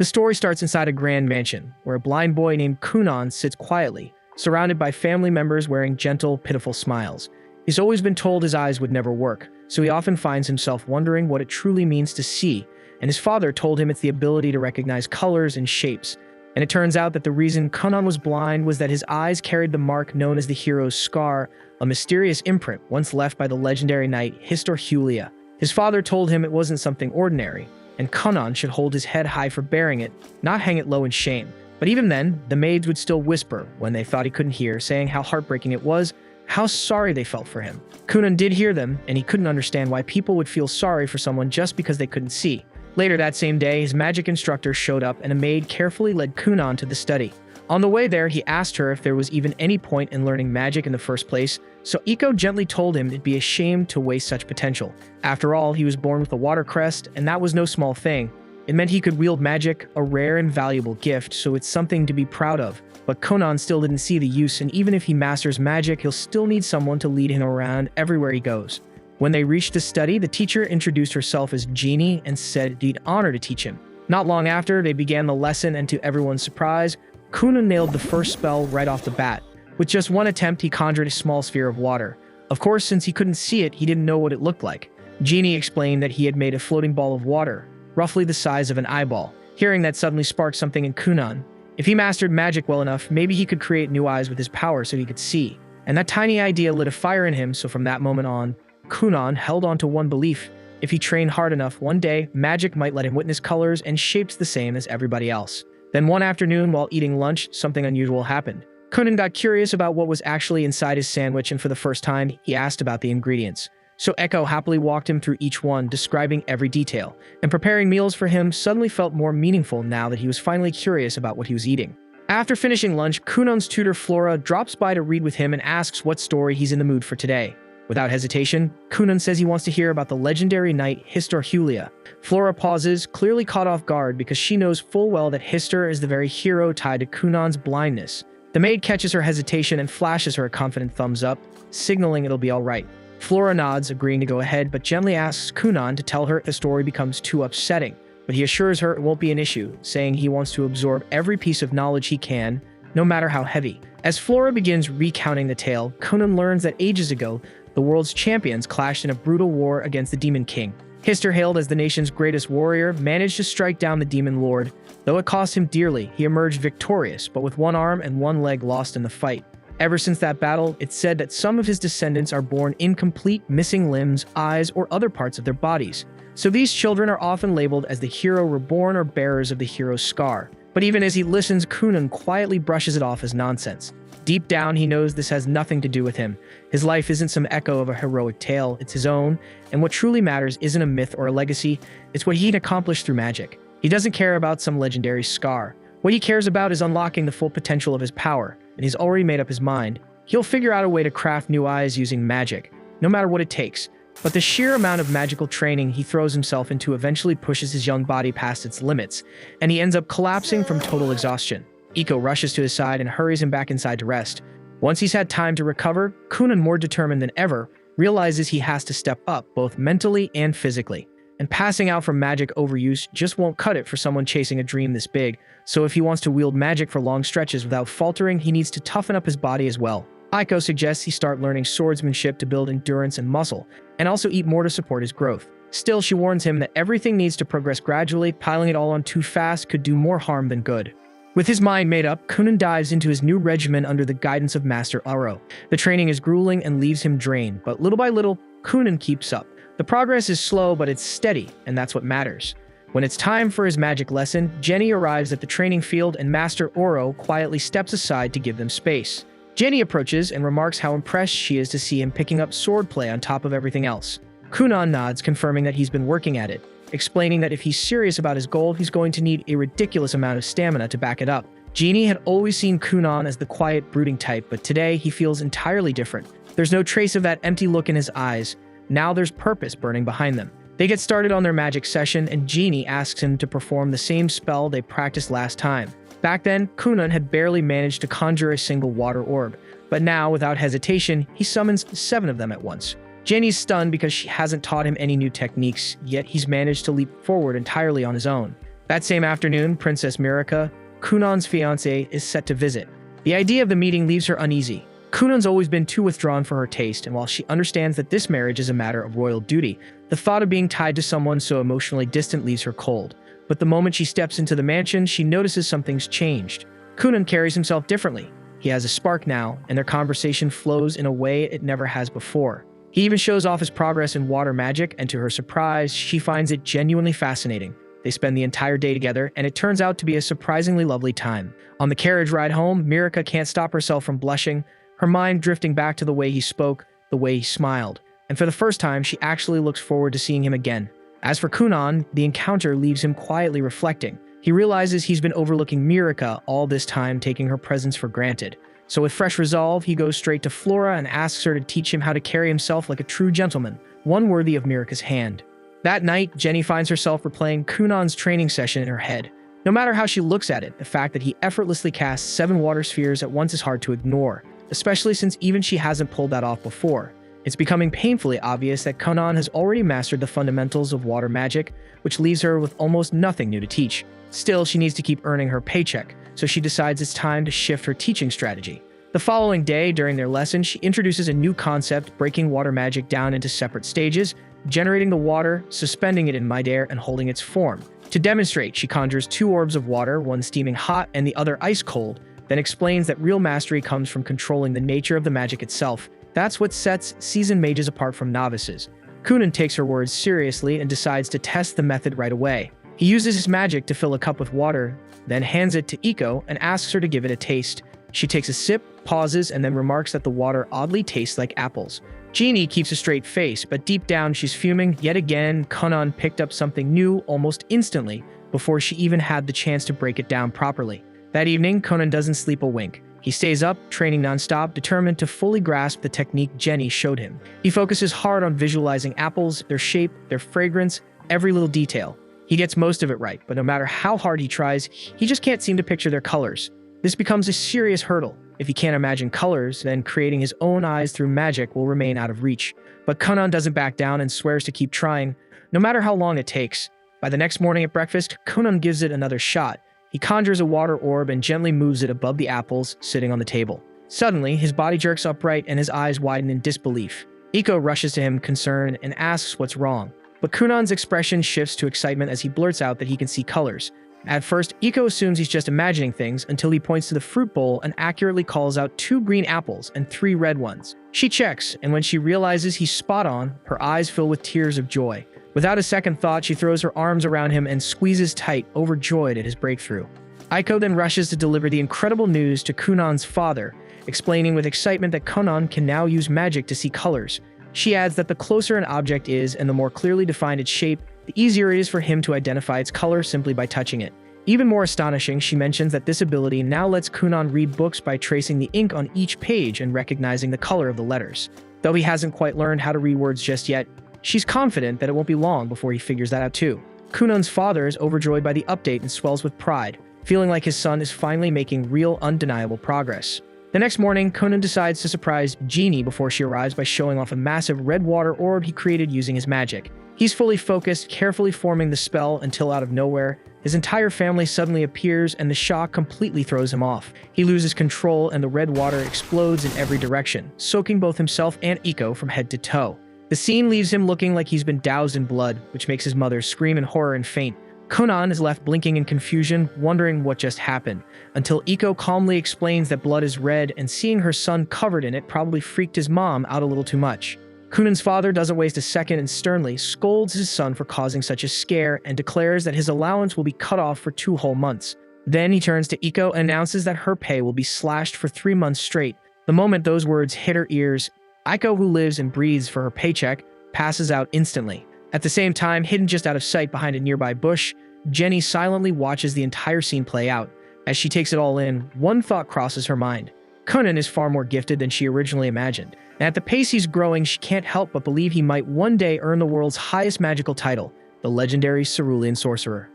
The story starts inside a grand mansion, where a blind boy named Kunan sits quietly, surrounded by family members wearing gentle, pitiful smiles. He's always been told his eyes would never work, so he often finds himself wondering what it truly means to see, and his father told him it's the ability to recognize colors and shapes. And it turns out that the reason Kunan was blind was that his eyes carried the mark known as the hero's scar, a mysterious imprint once left by the legendary knight Histor. His father told him it wasn't something ordinary, and Kunan should hold his head high for bearing it, not hang it low in shame. But even then, the maids would still whisper when they thought he couldn't hear, saying how heartbreaking it was, how sorry they felt for him. Kunan did hear them, and he couldn't understand why people would feel sorry for someone just because they couldn't see. Later that same day, his magic instructor showed up and a maid carefully led Kunan to the study. On the way there, he asked her if there was even any point in learning magic in the first place, so Iko gently told him it'd be a shame to waste such potential. After all, he was born with a water crest, and that was no small thing. It meant he could wield magic, a rare and valuable gift, so it's something to be proud of. But Kunan still didn't see the use, and even if he masters magic, he'll still need someone to lead him around everywhere he goes. When they reached the study, the teacher introduced herself as Genie and said it'd be an honor to teach him. Not long after, they began the lesson, and to everyone's surprise, Kunan nailed the first spell right off the bat. With just one attempt, he conjured a small sphere of water. Of course, since he couldn't see it, he didn't know what it looked like. Genie explained that he had made a floating ball of water, roughly the size of an eyeball. Hearing that suddenly sparked something in Kunan. If he mastered magic well enough, maybe he could create new eyes with his power so he could see. And that tiny idea lit a fire in him, so from that moment on, Kunan held on to one belief. If he trained hard enough, one day, magic might let him witness colors and shapes the same as everybody else. Then one afternoon, while eating lunch, something unusual happened. Kunan got curious about what was actually inside his sandwich, and for the first time, he asked about the ingredients. So Echo happily walked him through each one, describing every detail. And preparing meals for him suddenly felt more meaningful now that he was finally curious about what he was eating. After finishing lunch, Kunan's tutor Flora drops by to read with him and asks what story he's in the mood for today. Without hesitation, Kunan says he wants to hear about the legendary knight Histor. Flora pauses, clearly caught off guard because she knows full well that Histor is the very hero tied to Kunan's blindness. The maid catches her hesitation and flashes her a confident thumbs up, signaling it'll be alright. Flora nods, agreeing to go ahead, but gently asks Kunan to tell her if the story becomes too upsetting. But he assures her it won't be an issue, saying he wants to absorb every piece of knowledge he can, no matter how heavy. As Flora begins recounting the tale, Kunan learns that ages ago, the world's champions clashed in a brutal war against the Demon King. Histor, hailed as the nation's greatest warrior, managed to strike down the Demon Lord. Though it cost him dearly, he emerged victorious, but with one arm and one leg lost in the fight. Ever since that battle, it's said that some of his descendants are born incomplete, missing limbs, eyes, or other parts of their bodies. So these children are often labeled as the hero reborn or bearers of the hero's scar. But even as he listens, Kunan quietly brushes it off as nonsense. Deep down, he knows this has nothing to do with him. His life isn't some echo of a heroic tale, it's his own, and what truly matters isn't a myth or a legacy, it's what he can accomplish through magic. He doesn't care about some legendary scar. What he cares about is unlocking the full potential of his power, and he's already made up his mind. He'll figure out a way to craft new eyes using magic, no matter what it takes. But the sheer amount of magical training he throws himself into eventually pushes his young body past its limits, and he ends up collapsing from total exhaustion. Iko rushes to his side and hurries him back inside to rest. Once he's had time to recover, Kunan, more determined than ever, realizes he has to step up both mentally and physically. And passing out from magic overuse just won't cut it for someone chasing a dream this big, so if he wants to wield magic for long stretches without faltering, he needs to toughen up his body as well. Iko suggests he start learning swordsmanship to build endurance and muscle, and also eat more to support his growth. Still, she warns him that everything needs to progress gradually, piling it all on too fast could do more harm than good. With his mind made up, Kunan dives into his new regimen under the guidance of Master Aro. The training is grueling and leaves him drained, but little by little, Kunan keeps up. The progress is slow, but it's steady, and that's what matters. When it's time for his magic lesson, Jenny arrives at the training field and Master Oro quietly steps aside to give them space. Jenny approaches and remarks how impressed she is to see him picking up swordplay on top of everything else. Kunan nods, confirming that he's been working at it, explaining that if he's serious about his goal, he's going to need a ridiculous amount of stamina to back it up. Genie had always seen Kunan as the quiet, brooding type, but today he feels entirely different. There's no trace of that empty look in his eyes. Now there's purpose burning behind them. They get started on their magic session, and Genie asks him to perform the same spell they practiced last time. Back then, Kunan had barely managed to conjure a single water orb, but now, without hesitation, he summons 7 of them at once. Jenny's stunned because she hasn't taught him any new techniques, yet he's managed to leap forward entirely on his own. That same afternoon, Princess Mirika, Kunon's fiancée, is set to visit. The idea of the meeting leaves her uneasy. Kunon's always been too withdrawn for her taste, and while she understands that this marriage is a matter of royal duty, the thought of being tied to someone so emotionally distant leaves her cold. But the moment she steps into the mansion, she notices something's changed. Kunon carries himself differently. He has a spark now, and their conversation flows in a way it never has before. He even shows off his progress in water magic, and to her surprise, she finds it genuinely fascinating. They spend the entire day together, and it turns out to be a surprisingly lovely time. On the carriage ride home, Mirika can't stop herself from blushing, her mind drifting back to the way he spoke, the way he smiled. And for the first time, she actually looks forward to seeing him again. As for Kunon, the encounter leaves him quietly reflecting. He realizes he's been overlooking Mirika all this time, taking her presence for granted. So with fresh resolve, he goes straight to Flora and asks her to teach him how to carry himself like a true gentleman, one worthy of Mirika's hand. That night, Jenny finds herself replaying Kunon's training session in her head. No matter how she looks at it, the fact that he effortlessly casts 7 water spheres at once is hard to ignore, especially since even she hasn't pulled that off before. It's becoming painfully obvious that Kunon has already mastered the fundamentals of water magic, which leaves her with almost nothing new to teach. Still, she needs to keep earning her paycheck, so she decides it's time to shift her teaching strategy. The following day, during their lesson, she introduces a new concept, breaking water magic down into separate stages, generating the water, suspending it in midair, and holding its form. To demonstrate, she conjures 2 orbs of water, one steaming hot and the other ice cold, then explains that real mastery comes from controlling the nature of the magic itself. That's what sets seasoned mages apart from novices. Kunon takes her words seriously and decides to test the method right away. He uses his magic to fill a cup with water, then hands it to Iko and asks her to give it a taste. She takes a sip, pauses, and then remarks that the water oddly tastes like apples. Jeannie keeps a straight face, but deep down she's fuming. Yet again, Kunon picked up something new almost instantly before she even had the chance to break it down properly. That evening, Kunon doesn't sleep a wink. He stays up, training nonstop, determined to fully grasp the technique Jenny showed him. He focuses hard on visualizing apples, their shape, their fragrance, every little detail. He gets most of it right, but no matter how hard he tries, he just can't seem to picture their colors. This becomes a serious hurdle. If he can't imagine colors, then creating his own eyes through magic will remain out of reach. But Kunon doesn't back down and swears to keep trying, no matter how long it takes. By the next morning at breakfast, Kunon gives it another shot. He conjures a water orb and gently moves it above the apples sitting on the table. Suddenly, his body jerks upright and his eyes widen in disbelief. Iko rushes to him, concerned, and asks what's wrong. But Kunon's expression shifts to excitement as he blurts out that he can see colors. At first, Iko assumes he's just imagining things until he points to the fruit bowl and accurately calls out 2 green apples and 3 red ones. She checks, and when she realizes he's spot on, her eyes fill with tears of joy. Without a second thought, she throws her arms around him and squeezes tight, overjoyed at his breakthrough. Iko then rushes to deliver the incredible news to Kunon's father, explaining with excitement that Kunon can now use magic to see colors. She adds that the closer an object is and the more clearly defined its shape, the easier it is for him to identify its color simply by touching it. Even more astonishing, she mentions that this ability now lets Kunon read books by tracing the ink on each page and recognizing the color of the letters. Though he hasn't quite learned how to read words just yet, she's confident that it won't be long before he figures that out too. Kunon's father is overjoyed by the update and swells with pride, feeling like his son is finally making real, undeniable progress. The next morning, Kunon decides to surprise Jeannie before she arrives by showing off a massive red water orb he created using his magic. He's fully focused, carefully forming the spell until out of nowhere, his entire family suddenly appears and the shock completely throws him off. He loses control and the red water explodes in every direction, soaking both himself and Iko from head to toe. The scene leaves him looking like he's been doused in blood, which makes his mother scream in horror and faint. Kunon is left blinking in confusion, wondering what just happened, until Iko calmly explains that blood is red and seeing her son covered in it probably freaked his mom out a little too much. Kunon's father doesn't waste a second and sternly scolds his son for causing such a scare and declares that his allowance will be cut off for 2 whole months. Then he turns to Iko and announces that her pay will be slashed for 3 months straight. The moment those words hit her ears, Iko, who lives and breathes for her paycheck, passes out instantly. At the same time, hidden just out of sight behind a nearby bush, Jenny silently watches the entire scene play out. As she takes it all in, one thought crosses her mind. Kunon is far more gifted than she originally imagined, and at the pace he's growing, she can't help but believe he might one day earn the world's highest magical title, the legendary Cerulean Sorcerer.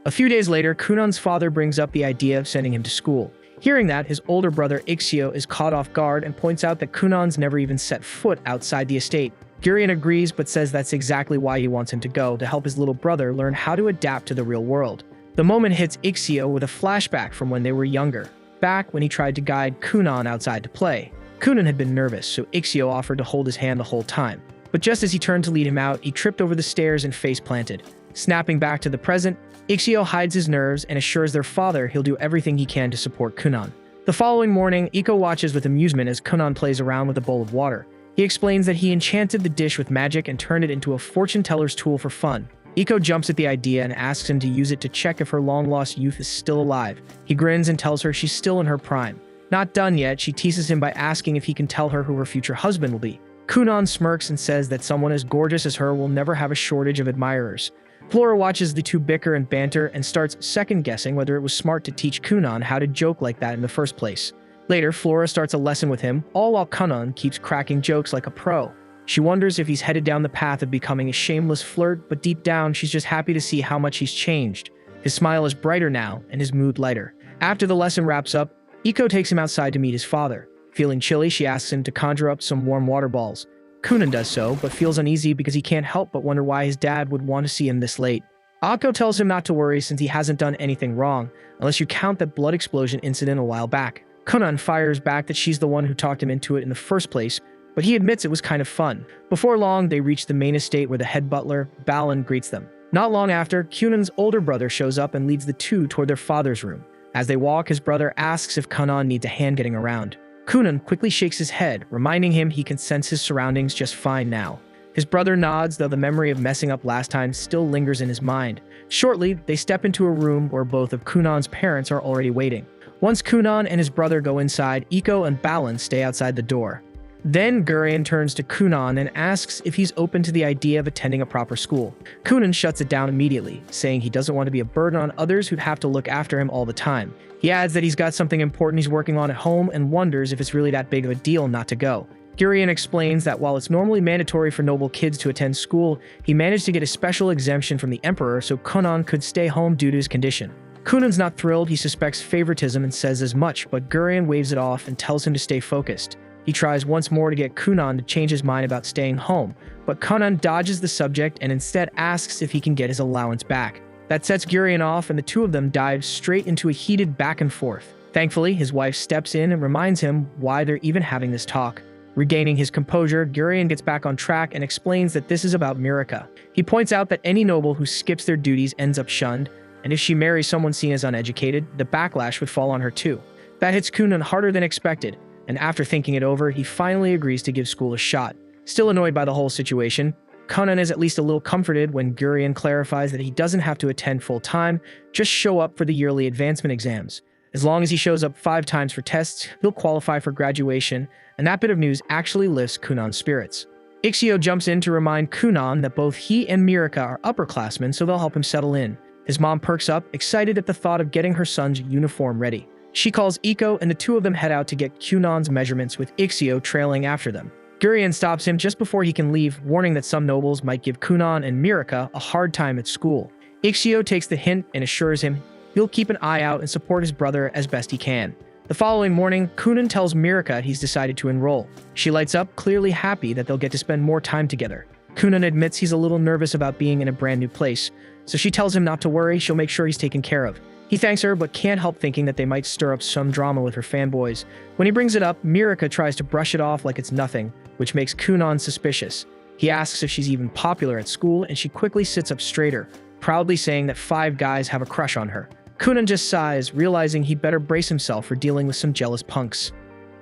A few days later, Kunon's father brings up the idea of sending him to school. Hearing that, his older brother Ixio is caught off guard and points out that Kunon's never even set foot outside the estate. Gurion agrees but says that's exactly why he wants him to go, to help his little brother learn how to adapt to the real world. The moment hits Ixio with a flashback from when they were younger, back when he tried to guide Kunan outside to play. Kunan had been nervous, so Ixio offered to hold his hand the whole time. But just as he turned to lead him out, he tripped over the stairs and face planted. Snapping back to the present, Ixio hides his nerves and assures their father he'll do everything he can to support Kunan. The following morning, Iko watches with amusement as Kunan plays around with a bowl of water. He explains that he enchanted the dish with magic and turned it into a fortune teller's tool for fun. Iko jumps at the idea and asks him to use it to check if her long-lost youth is still alive. He grins and tells her she's still in her prime. Not done yet, she teases him by asking if he can tell her who her future husband will be. Kunan smirks and says that someone as gorgeous as her will never have a shortage of admirers. Flora watches the two bicker and banter and starts second-guessing whether it was smart to teach Kunan how to joke like that in the first place. Later, Flora starts a lesson with him, all while Kunan keeps cracking jokes like a pro. She wonders if he's headed down the path of becoming a shameless flirt, but deep down, she's just happy to see how much he's changed. His smile is brighter now, and his mood lighter. After the lesson wraps up, Iko takes him outside to meet his father. Feeling chilly, she asks him to conjure up some warm water balls. Kunan does so, but feels uneasy because he can't help but wonder why his dad would want to see him this late. Akko tells him not to worry since he hasn't done anything wrong, unless you count that blood explosion incident a while back. Kunan fires back that she's the one who talked him into it in the first place, but he admits it was kind of fun. Before long, they reach the main estate where the head butler, Balin, greets them. Not long after, Kunan's older brother shows up and leads the two toward their father's room. As they walk, his brother asks if Kunan needs a hand getting around. Kunan quickly shakes his head, reminding him he can sense his surroundings just fine now. His brother nods, though the memory of messing up last time still lingers in his mind. Shortly, they step into a room where both of Kunan's parents are already waiting. Once Kunan and his brother go inside, Iko and Balin stay outside the door. Then Gurion turns to Kunan and asks if he's open to the idea of attending a proper school. Kunan shuts it down immediately, saying he doesn't want to be a burden on others who'd have to look after him all the time. He adds that he's got something important he's working on at home and wonders if it's really that big of a deal not to go. Gurion explains that while it's normally mandatory for noble kids to attend school, he managed to get a special exemption from the Emperor so Kunan could stay home due to his condition. Kunan's not thrilled, he suspects favoritism and says as much, but Gurion waves it off and tells him to stay focused. He tries once more to get Kunan to change his mind about staying home, but Kunan dodges the subject and instead asks if he can get his allowance back. That sets Gurion off and the two of them dive straight into a heated back and forth. Thankfully, his wife steps in and reminds him why they're even having this talk. Regaining his composure, Gurion gets back on track and explains that this is about Mirika. He points out that any noble who skips their duties ends up shunned, and if she marries someone seen as uneducated, the backlash would fall on her too. That hits Kunan harder than expected, and after thinking it over, he finally agrees to give school a shot. Still annoyed by the whole situation, Kunan is at least a little comforted when Gurion clarifies that he doesn't have to attend full-time, just show up for the yearly advancement exams. As long as he shows up 5 times for tests, he'll qualify for graduation, and that bit of news actually lifts Kunan's spirits. Ixio jumps in to remind Kunan that both he and Mirika are upperclassmen, so they'll help him settle in. His mom perks up, excited at the thought of getting her son's uniform ready. She calls Iko, and the two of them head out to get Kunan's measurements with Ixio trailing after them. Gurion stops him just before he can leave, warning that some nobles might give Kunan and Mirika a hard time at school. Ixio takes the hint and assures him he'll keep an eye out and support his brother as best he can. The following morning, Kunan tells Mirika he's decided to enroll. She lights up, clearly happy that they'll get to spend more time together. Kunan admits he's a little nervous about being in a brand new place, so she tells him not to worry, she'll make sure he's taken care of. He thanks her, but can't help thinking that they might stir up some drama with her fanboys. When he brings it up, Mirika tries to brush it off like it's nothing, which makes Kunan suspicious. He asks if she's even popular at school, and she quickly sits up straighter, proudly saying that 5 guys have a crush on her. Kunan just sighs, realizing he'd better brace himself for dealing with some jealous punks.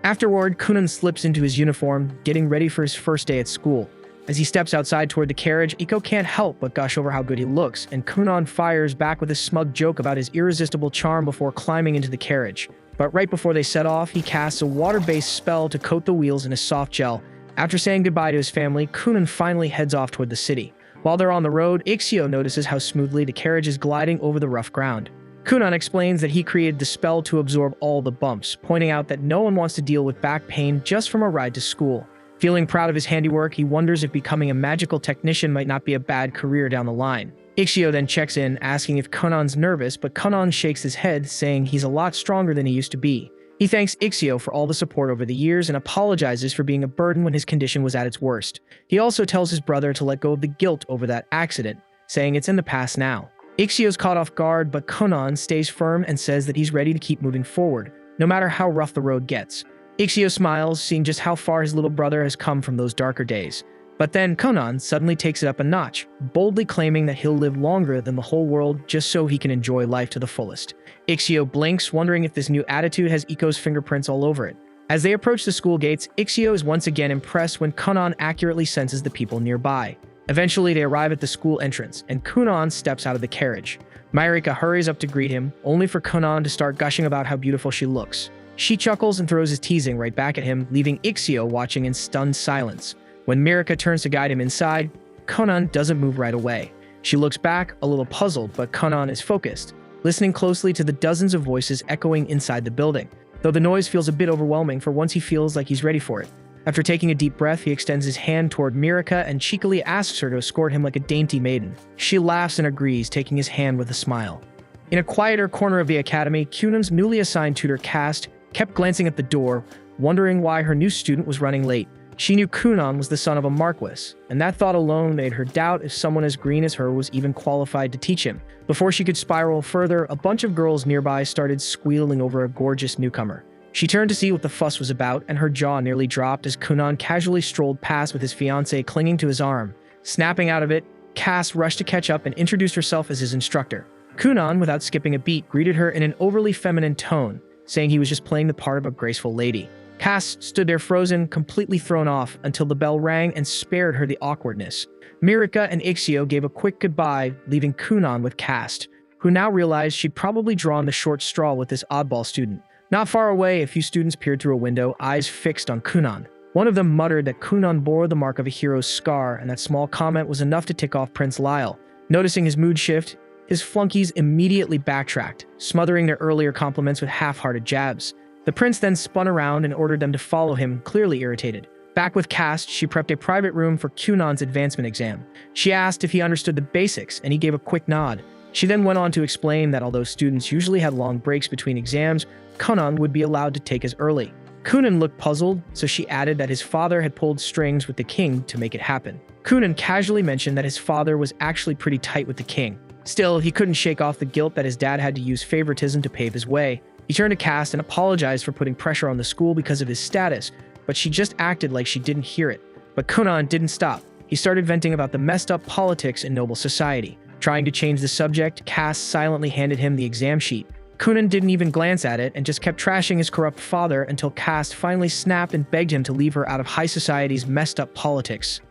Afterward, Kunan slips into his uniform, getting ready for his first day at school. As he steps outside toward the carriage, Iko can't help but gush over how good he looks, and Kunan fires back with a smug joke about his irresistible charm before climbing into the carriage. But right before they set off, he casts a water-based spell to coat the wheels in a soft gel. After saying goodbye to his family, Kunan finally heads off toward the city. While they're on the road, Ixio notices how smoothly the carriage is gliding over the rough ground. Kunan explains that he created the spell to absorb all the bumps, pointing out that no one wants to deal with back pain just from a ride to school. Feeling proud of his handiwork, he wonders if becoming a magical technician might not be a bad career down the line. Ixio then checks in, asking if Kunan's nervous, but Kunan shakes his head, saying he's a lot stronger than he used to be. He thanks Ixio for all the support over the years and apologizes for being a burden when his condition was at its worst. He also tells his brother to let go of the guilt over that accident, saying it's in the past now. Ixio's caught off guard, but Conan stays firm and says that he's ready to keep moving forward, no matter how rough the road gets. Ixio smiles, seeing just how far his little brother has come from those darker days. But then Conan suddenly takes it up a notch, boldly claiming that he'll live longer than the whole world just so he can enjoy life to the fullest. Ixio blinks, wondering if this new attitude has Iko's fingerprints all over it. As they approach the school gates, Ixio is once again impressed when Conan accurately senses the people nearby. Eventually, they arrive at the school entrance, and Conan steps out of the carriage. Mirika hurries up to greet him, only for Conan to start gushing about how beautiful she looks. She chuckles and throws his teasing right back at him, leaving Ixio watching in stunned silence. When Mirika turns to guide him inside, Conan doesn't move right away. She looks back, a little puzzled, but Conan is focused, listening closely to the dozens of voices echoing inside the building, though the noise feels a bit overwhelming for once he feels like he's ready for it. After taking a deep breath, he extends his hand toward Mirika and cheekily asks her to escort him like a dainty maiden. She laughs and agrees, taking his hand with a smile. In a quieter corner of the academy, Cunan's newly assigned tutor Cast kept glancing at the door, wondering why her new student was running late. She knew Cunon was the son of a marquis, and that thought alone made her doubt if someone as green as her was even qualified to teach him. Before she could spiral further, a bunch of girls nearby started squealing over a gorgeous newcomer. She turned to see what the fuss was about, and her jaw nearly dropped as Cunon casually strolled past with his fiancée clinging to his arm. Snapping out of it, Cass rushed to catch up and introduced herself as his instructor. Cunon, without skipping a beat, greeted her in an overly feminine tone, saying he was just playing the part of a graceful lady. Cass stood there frozen, completely thrown off, until the bell rang and spared her the awkwardness. Mirika and Ixio gave a quick goodbye, leaving Cunon with Cast, who now realized she'd probably drawn the short straw with this oddball student. Not far away, a few students peered through a window, eyes fixed on Cunon. One of them muttered that Cunon bore the mark of a hero's scar, and that small comment was enough to tick off Prince Lyle. Noticing his mood shift, his flunkies immediately backtracked, smothering their earlier compliments with half-hearted jabs. The prince then spun around and ordered them to follow him, clearly irritated. Back with Cast, she prepped a private room for Cunon's advancement exam. She asked if he understood the basics, and he gave a quick nod. She then went on to explain that although students usually had long breaks between exams, Cunon would be allowed to take as early. Cunon looked puzzled, so she added that his father had pulled strings with the king to make it happen. Cunon casually mentioned that his father was actually pretty tight with the king. Still, he couldn't shake off the guilt that his dad had to use favoritism to pave his way. He turned to Cast and apologized for putting pressure on the school because of his status, but she just acted like she didn't hear it. But Cunon didn't stop. He started venting about the messed up politics in noble society. Trying to change the subject, Cast silently handed him the exam sheet. Cunon didn't even glance at it and just kept trashing his corrupt father until Cast finally snapped and begged him to leave her out of high society's messed up politics.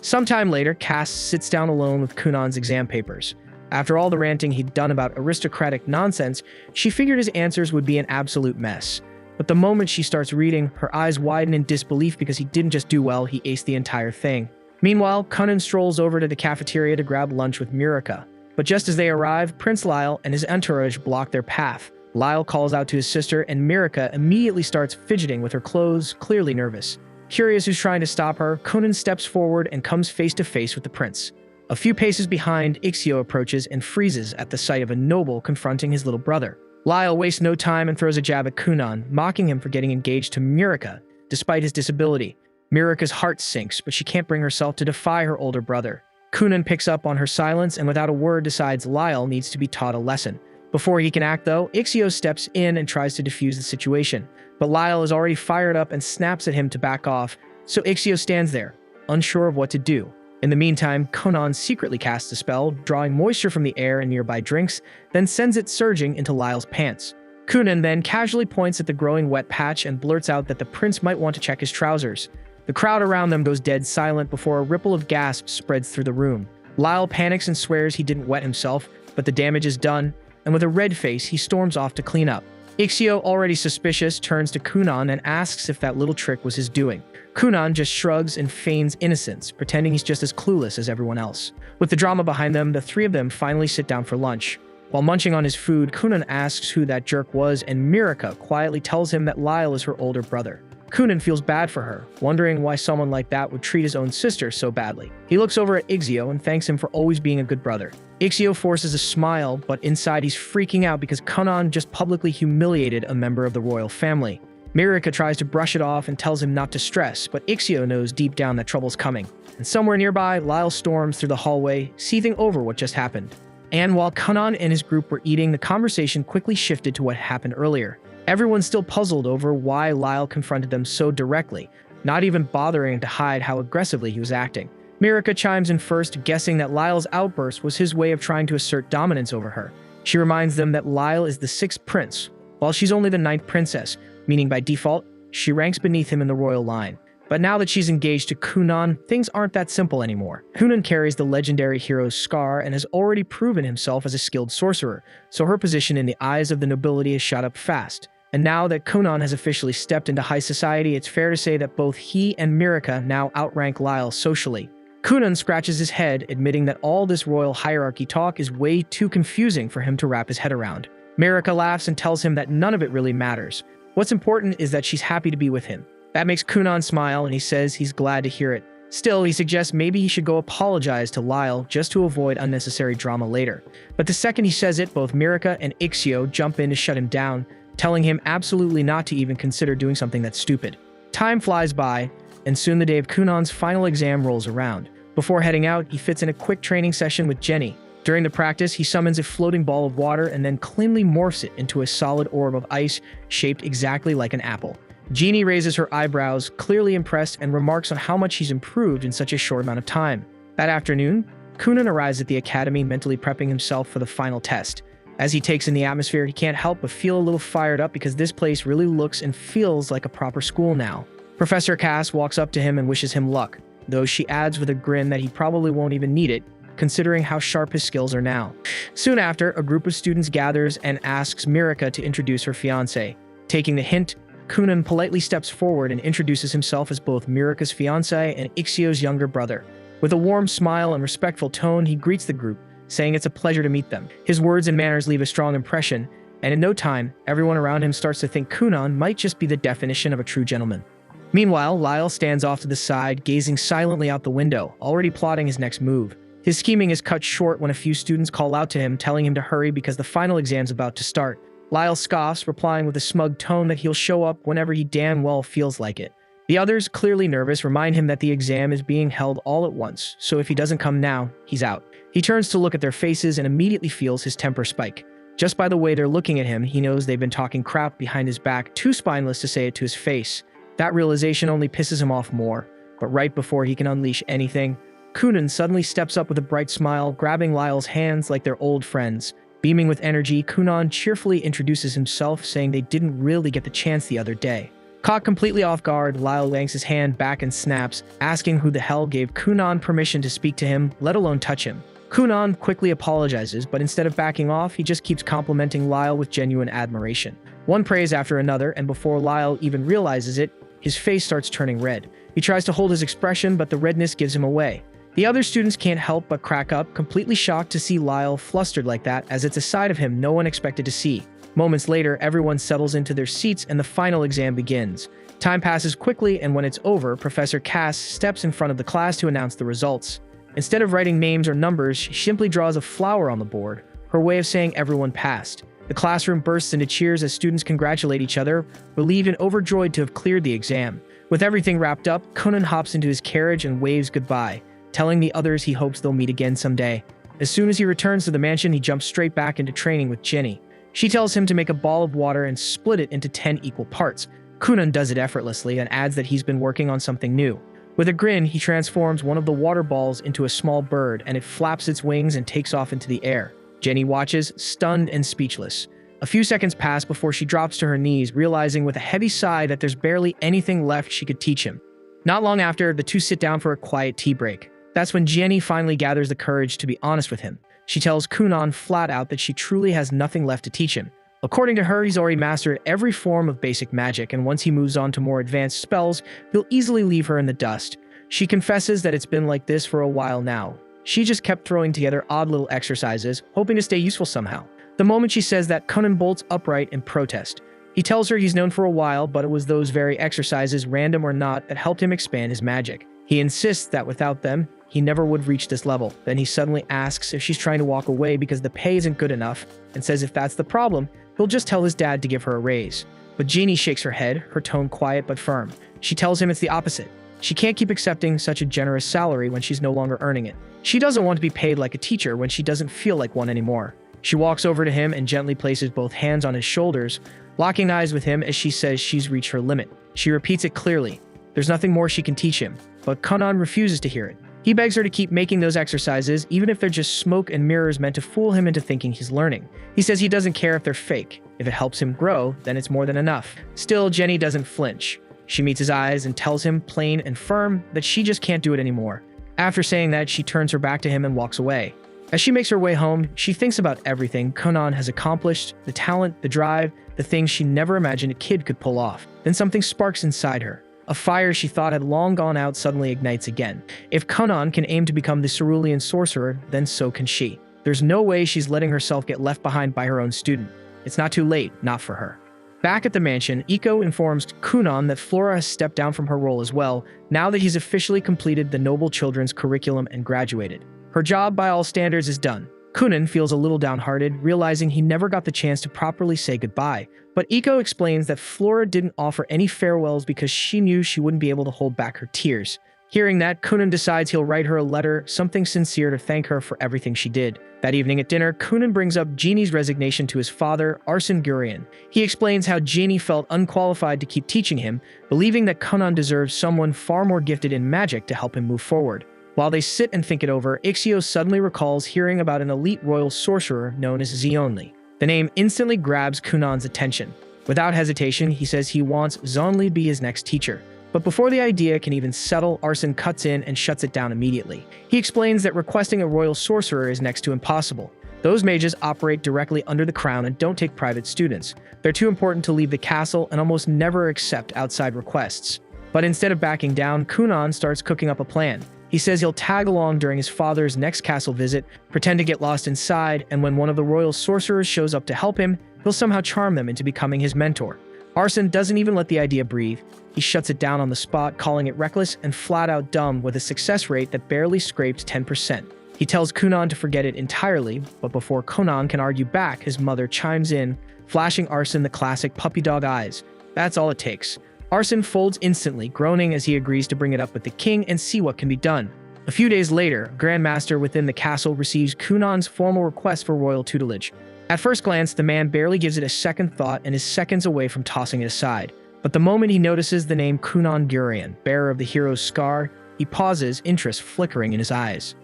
Sometime later, Cast sits down alone with Cunon's exam papers. After all the ranting he'd done about aristocratic nonsense, she figured his answers would be an absolute mess. But the moment she starts reading, her eyes widen in disbelief because he didn't just do well, he aced the entire thing. Meanwhile, Cunon strolls over to the cafeteria to grab lunch with Mirika. But just as they arrive, Prince Lyle and his entourage block their path. Lyle calls out to his sister, and Mirika immediately starts fidgeting with her clothes, clearly nervous. Curious who's trying to stop her, Cunon steps forward and comes face to face with the prince. A few paces behind, Ixio approaches and freezes at the sight of a noble confronting his little brother. Lyle wastes no time and throws a jab at Cunon, mocking him for getting engaged to Mirika, despite his disability. Mirika's heart sinks, but she can't bring herself to defy her older brother. Cunon picks up on her silence and without a word decides Lyle needs to be taught a lesson. Before he can act though, Ixio steps in and tries to defuse the situation. But Lyle is already fired up and snaps at him to back off, so Ixio stands there, unsure of what to do. In the meantime, Cunon secretly casts a spell, drawing moisture from the air and nearby drinks, then sends it surging into Lyle's pants. Cunon then casually points at the growing wet patch and blurts out that the prince might want to check his trousers. The crowd around them goes dead silent before a ripple of gasps spreads through the room. Lyle panics and swears he didn't wet himself, but the damage is done, and with a red face, he storms off to clean up. Ixio, already suspicious, turns to Cunon and asks if that little trick was his doing. Cunon just shrugs and feigns innocence, pretending he's just as clueless as everyone else. With the drama behind them, the three of them finally sit down for lunch. While munching on his food, Cunon asks who that jerk was, and Mirika quietly tells him that Lyle is her older brother. Cunon feels bad for her, wondering why someone like that would treat his own sister so badly. He looks over at Ixio and thanks him for always being a good brother. Ixio forces a smile, but inside he's freaking out because Cunon just publicly humiliated a member of the royal family. Mirika tries to brush it off and tells him not to stress, but Ixio knows deep down that trouble's coming. And somewhere nearby, Lyle storms through the hallway, seething over what just happened. And while Kunan and his group were eating, the conversation quickly shifted to what happened earlier. Everyone's still puzzled over why Lyle confronted them so directly, not even bothering to hide how aggressively he was acting. Mirika chimes in first, guessing that Lyle's outburst was his way of trying to assert dominance over her. She reminds them that Lyle is the 6th prince, while she's only the 9th princess, meaning by default, she ranks beneath him in the royal line. But now that she's engaged to Kunan, things aren't that simple anymore. Kunan carries the legendary hero's scar and has already proven himself as a skilled sorcerer, so her position in the eyes of the nobility has shot up fast. And now that Kunan has officially stepped into high society, it's fair to say that both he and Mirika now outrank Lyle socially. Kunan scratches his head, admitting that all this royal hierarchy talk is way too confusing for him to wrap his head around. Mirika laughs and tells him that none of it really matters. What's important is that she's happy to be with him. That makes Kunan smile, and he says he's glad to hear it. Still, he suggests maybe he should go apologize to Lyle just to avoid unnecessary drama later. But the second he says it, both Mirika and Ixio jump in to shut him down, telling him absolutely not to even consider doing something that's stupid. Time flies by, and soon the day of Kunan's final exam rolls around. Before heading out, he fits in a quick training session with Jenny. During the practice, he summons a floating ball of water and then cleanly morphs it into a solid orb of ice shaped exactly like an apple. Jeannie raises her eyebrows, clearly impressed, and remarks on how much he's improved in such a short amount of time. That afternoon, Kunan arrives at the academy, mentally prepping himself for the final test. As he takes in the atmosphere, he can't help but feel a little fired up because this place really looks and feels like a proper school now. Professor Cass walks up to him and wishes him luck, though she adds with a grin that he probably won't even need it, considering how sharp his skills are now. Soon after, a group of students gathers and asks Mirika to introduce her fiancé. Taking the hint, Kunan politely steps forward and introduces himself as both Mirika's fiancé and Ixio's younger brother. With a warm smile and respectful tone, he greets the group, saying it's a pleasure to meet them. His words and manners leave a strong impression, and in no time, everyone around him starts to think Kunan might just be the definition of a true gentleman. Meanwhile, Lyle stands off to the side, gazing silently out the window, already plotting his next move. His scheming is cut short when a few students call out to him, telling him to hurry because the final exam's about to start. Lyle scoffs, replying with a smug tone that he'll show up whenever he damn well feels like it. The others, clearly nervous, remind him that the exam is being held all at once, so if he doesn't come now, he's out. He turns to look at their faces and immediately feels his temper spike. Just by the way they're looking at him, he knows they've been talking crap behind his back, too spineless to say it to his face. That realization only pisses him off more, but right before he can unleash anything, Kunan suddenly steps up with a bright smile, grabbing Lyle's hands like they're old friends. Beaming with energy, Kunan cheerfully introduces himself, saying they didn't really get the chance the other day. Caught completely off guard, Lyle yanks his hand back and snaps, asking who the hell gave Kunan permission to speak to him, let alone touch him. Kunan quickly apologizes, but instead of backing off, he just keeps complimenting Lyle with genuine admiration. One praise after another, and before Lyle even realizes it, his face starts turning red. He tries to hold his expression, but the redness gives him away. The other students can't help but crack up, completely shocked to see Lyle flustered like that, as it's a side of him no one expected to see. Moments later, everyone settles into their seats and the final exam begins. Time passes quickly, and when it's over, Professor Cass steps in front of the class to announce the results. Instead of writing names or numbers, she simply draws a flower on the board, her way of saying everyone passed. The classroom bursts into cheers as students congratulate each other, relieved and overjoyed to have cleared the exam. With everything wrapped up, Kunan hops into his carriage and waves goodbye, telling the others he hopes they'll meet again someday. As soon as he returns to the mansion, he jumps straight back into training with Jenny. She tells him to make a ball of water and split it into 10 equal parts. Kunan does it effortlessly and adds that he's been working on something new. With a grin, he transforms one of the water balls into a small bird, and it flaps its wings and takes off into the air. Jenny watches, stunned and speechless. A few seconds pass before she drops to her knees, realizing with a heavy sigh that there's barely anything left she could teach him. Not long after, the two sit down for a quiet tea break. That's when Jenny finally gathers the courage to be honest with him. She tells Kunan flat out that she truly has nothing left to teach him. According to her, he's already mastered every form of basic magic, and once he moves on to more advanced spells, he'll easily leave her in the dust. She confesses that it's been like this for a while now. She just kept throwing together odd little exercises, hoping to stay useful somehow. The moment she says that, Kunan bolts upright in protest. He tells her he's known for a while, but it was those very exercises, random or not, that helped him expand his magic. He insists that without them, he never would reach this level. Then he suddenly asks if she's trying to walk away because the pay isn't good enough, and says if that's the problem, he'll just tell his dad to give her a raise. But Jeannie shakes her head, her tone quiet but firm. She tells him it's the opposite. She can't keep accepting such a generous salary when she's no longer earning it. She doesn't want to be paid like a teacher when she doesn't feel like one anymore. She walks over to him and gently places both hands on his shoulders, locking eyes with him as she says she's reached her limit. She repeats it clearly. There's nothing more she can teach him, but Conan refuses to hear it. He begs her to keep making those exercises, even if they're just smoke and mirrors meant to fool him into thinking he's learning. He says he doesn't care if they're fake. If it helps him grow, then it's more than enough. Still, Jenny doesn't flinch. She meets his eyes and tells him, plain and firm, that she just can't do it anymore. After saying that, she turns her back to him and walks away. As she makes her way home, she thinks about everything Conan has accomplished, the talent, the drive, the things she never imagined a kid could pull off. Then something sparks inside her. A fire she thought had long gone out suddenly ignites again. If Conan can aim to become the cerulean sorcerer, then so can she. There's no way she's letting herself get left behind by her own student. It's not too late, not for her. Back at the mansion, Iko informs Kunan that Flora has stepped down from her role as well, now that he's officially completed the Noble Children's curriculum and graduated. Her job, by all standards, is done. Kunan feels a little downhearted, realizing he never got the chance to properly say goodbye. But Iko explains that Flora didn't offer any farewells because she knew she wouldn't be able to hold back her tears. Hearing that, Kunan decides he'll write her a letter, something sincere to thank her for everything she did. That evening at dinner, Kunan brings up Genie's resignation to his father, Arsene Gurian. He explains how Genie felt unqualified to keep teaching him, believing that Kunan deserves someone far more gifted in magic to help him move forward. While they sit and think it over, Ixio suddenly recalls hearing about an elite royal sorcerer known as Zionli. The name instantly grabs Kunan's attention. Without hesitation, he says he wants Zionli to be his next teacher. But before the idea can even settle, Arsene cuts in and shuts it down immediately. He explains that requesting a royal sorcerer is next to impossible. Those mages operate directly under the crown and don't take private students. They're too important to leave the castle and almost never accept outside requests. But instead of backing down, Kunan starts cooking up a plan. He says he'll tag along during his father's next castle visit, pretend to get lost inside, and when one of the royal sorcerers shows up to help him, he'll somehow charm them into becoming his mentor. Arsene doesn't even let the idea breathe. He shuts it down on the spot, calling it reckless and flat-out dumb with a success rate that barely scraped 10%. He tells Kunan to forget it entirely, but before Kunan can argue back, his mother chimes in, flashing Arsene the classic puppy dog eyes. That's all it takes. Arsene folds instantly, groaning as he agrees to bring it up with the king and see what can be done. A few days later, Grand Master within the castle receives Kunan's formal request for royal tutelage. At first glance, the man barely gives it a second thought and is seconds away from tossing it aside. But the moment he notices the name Kunan Gurian, bearer of the hero's scar, he pauses, interest flickering in his eyes.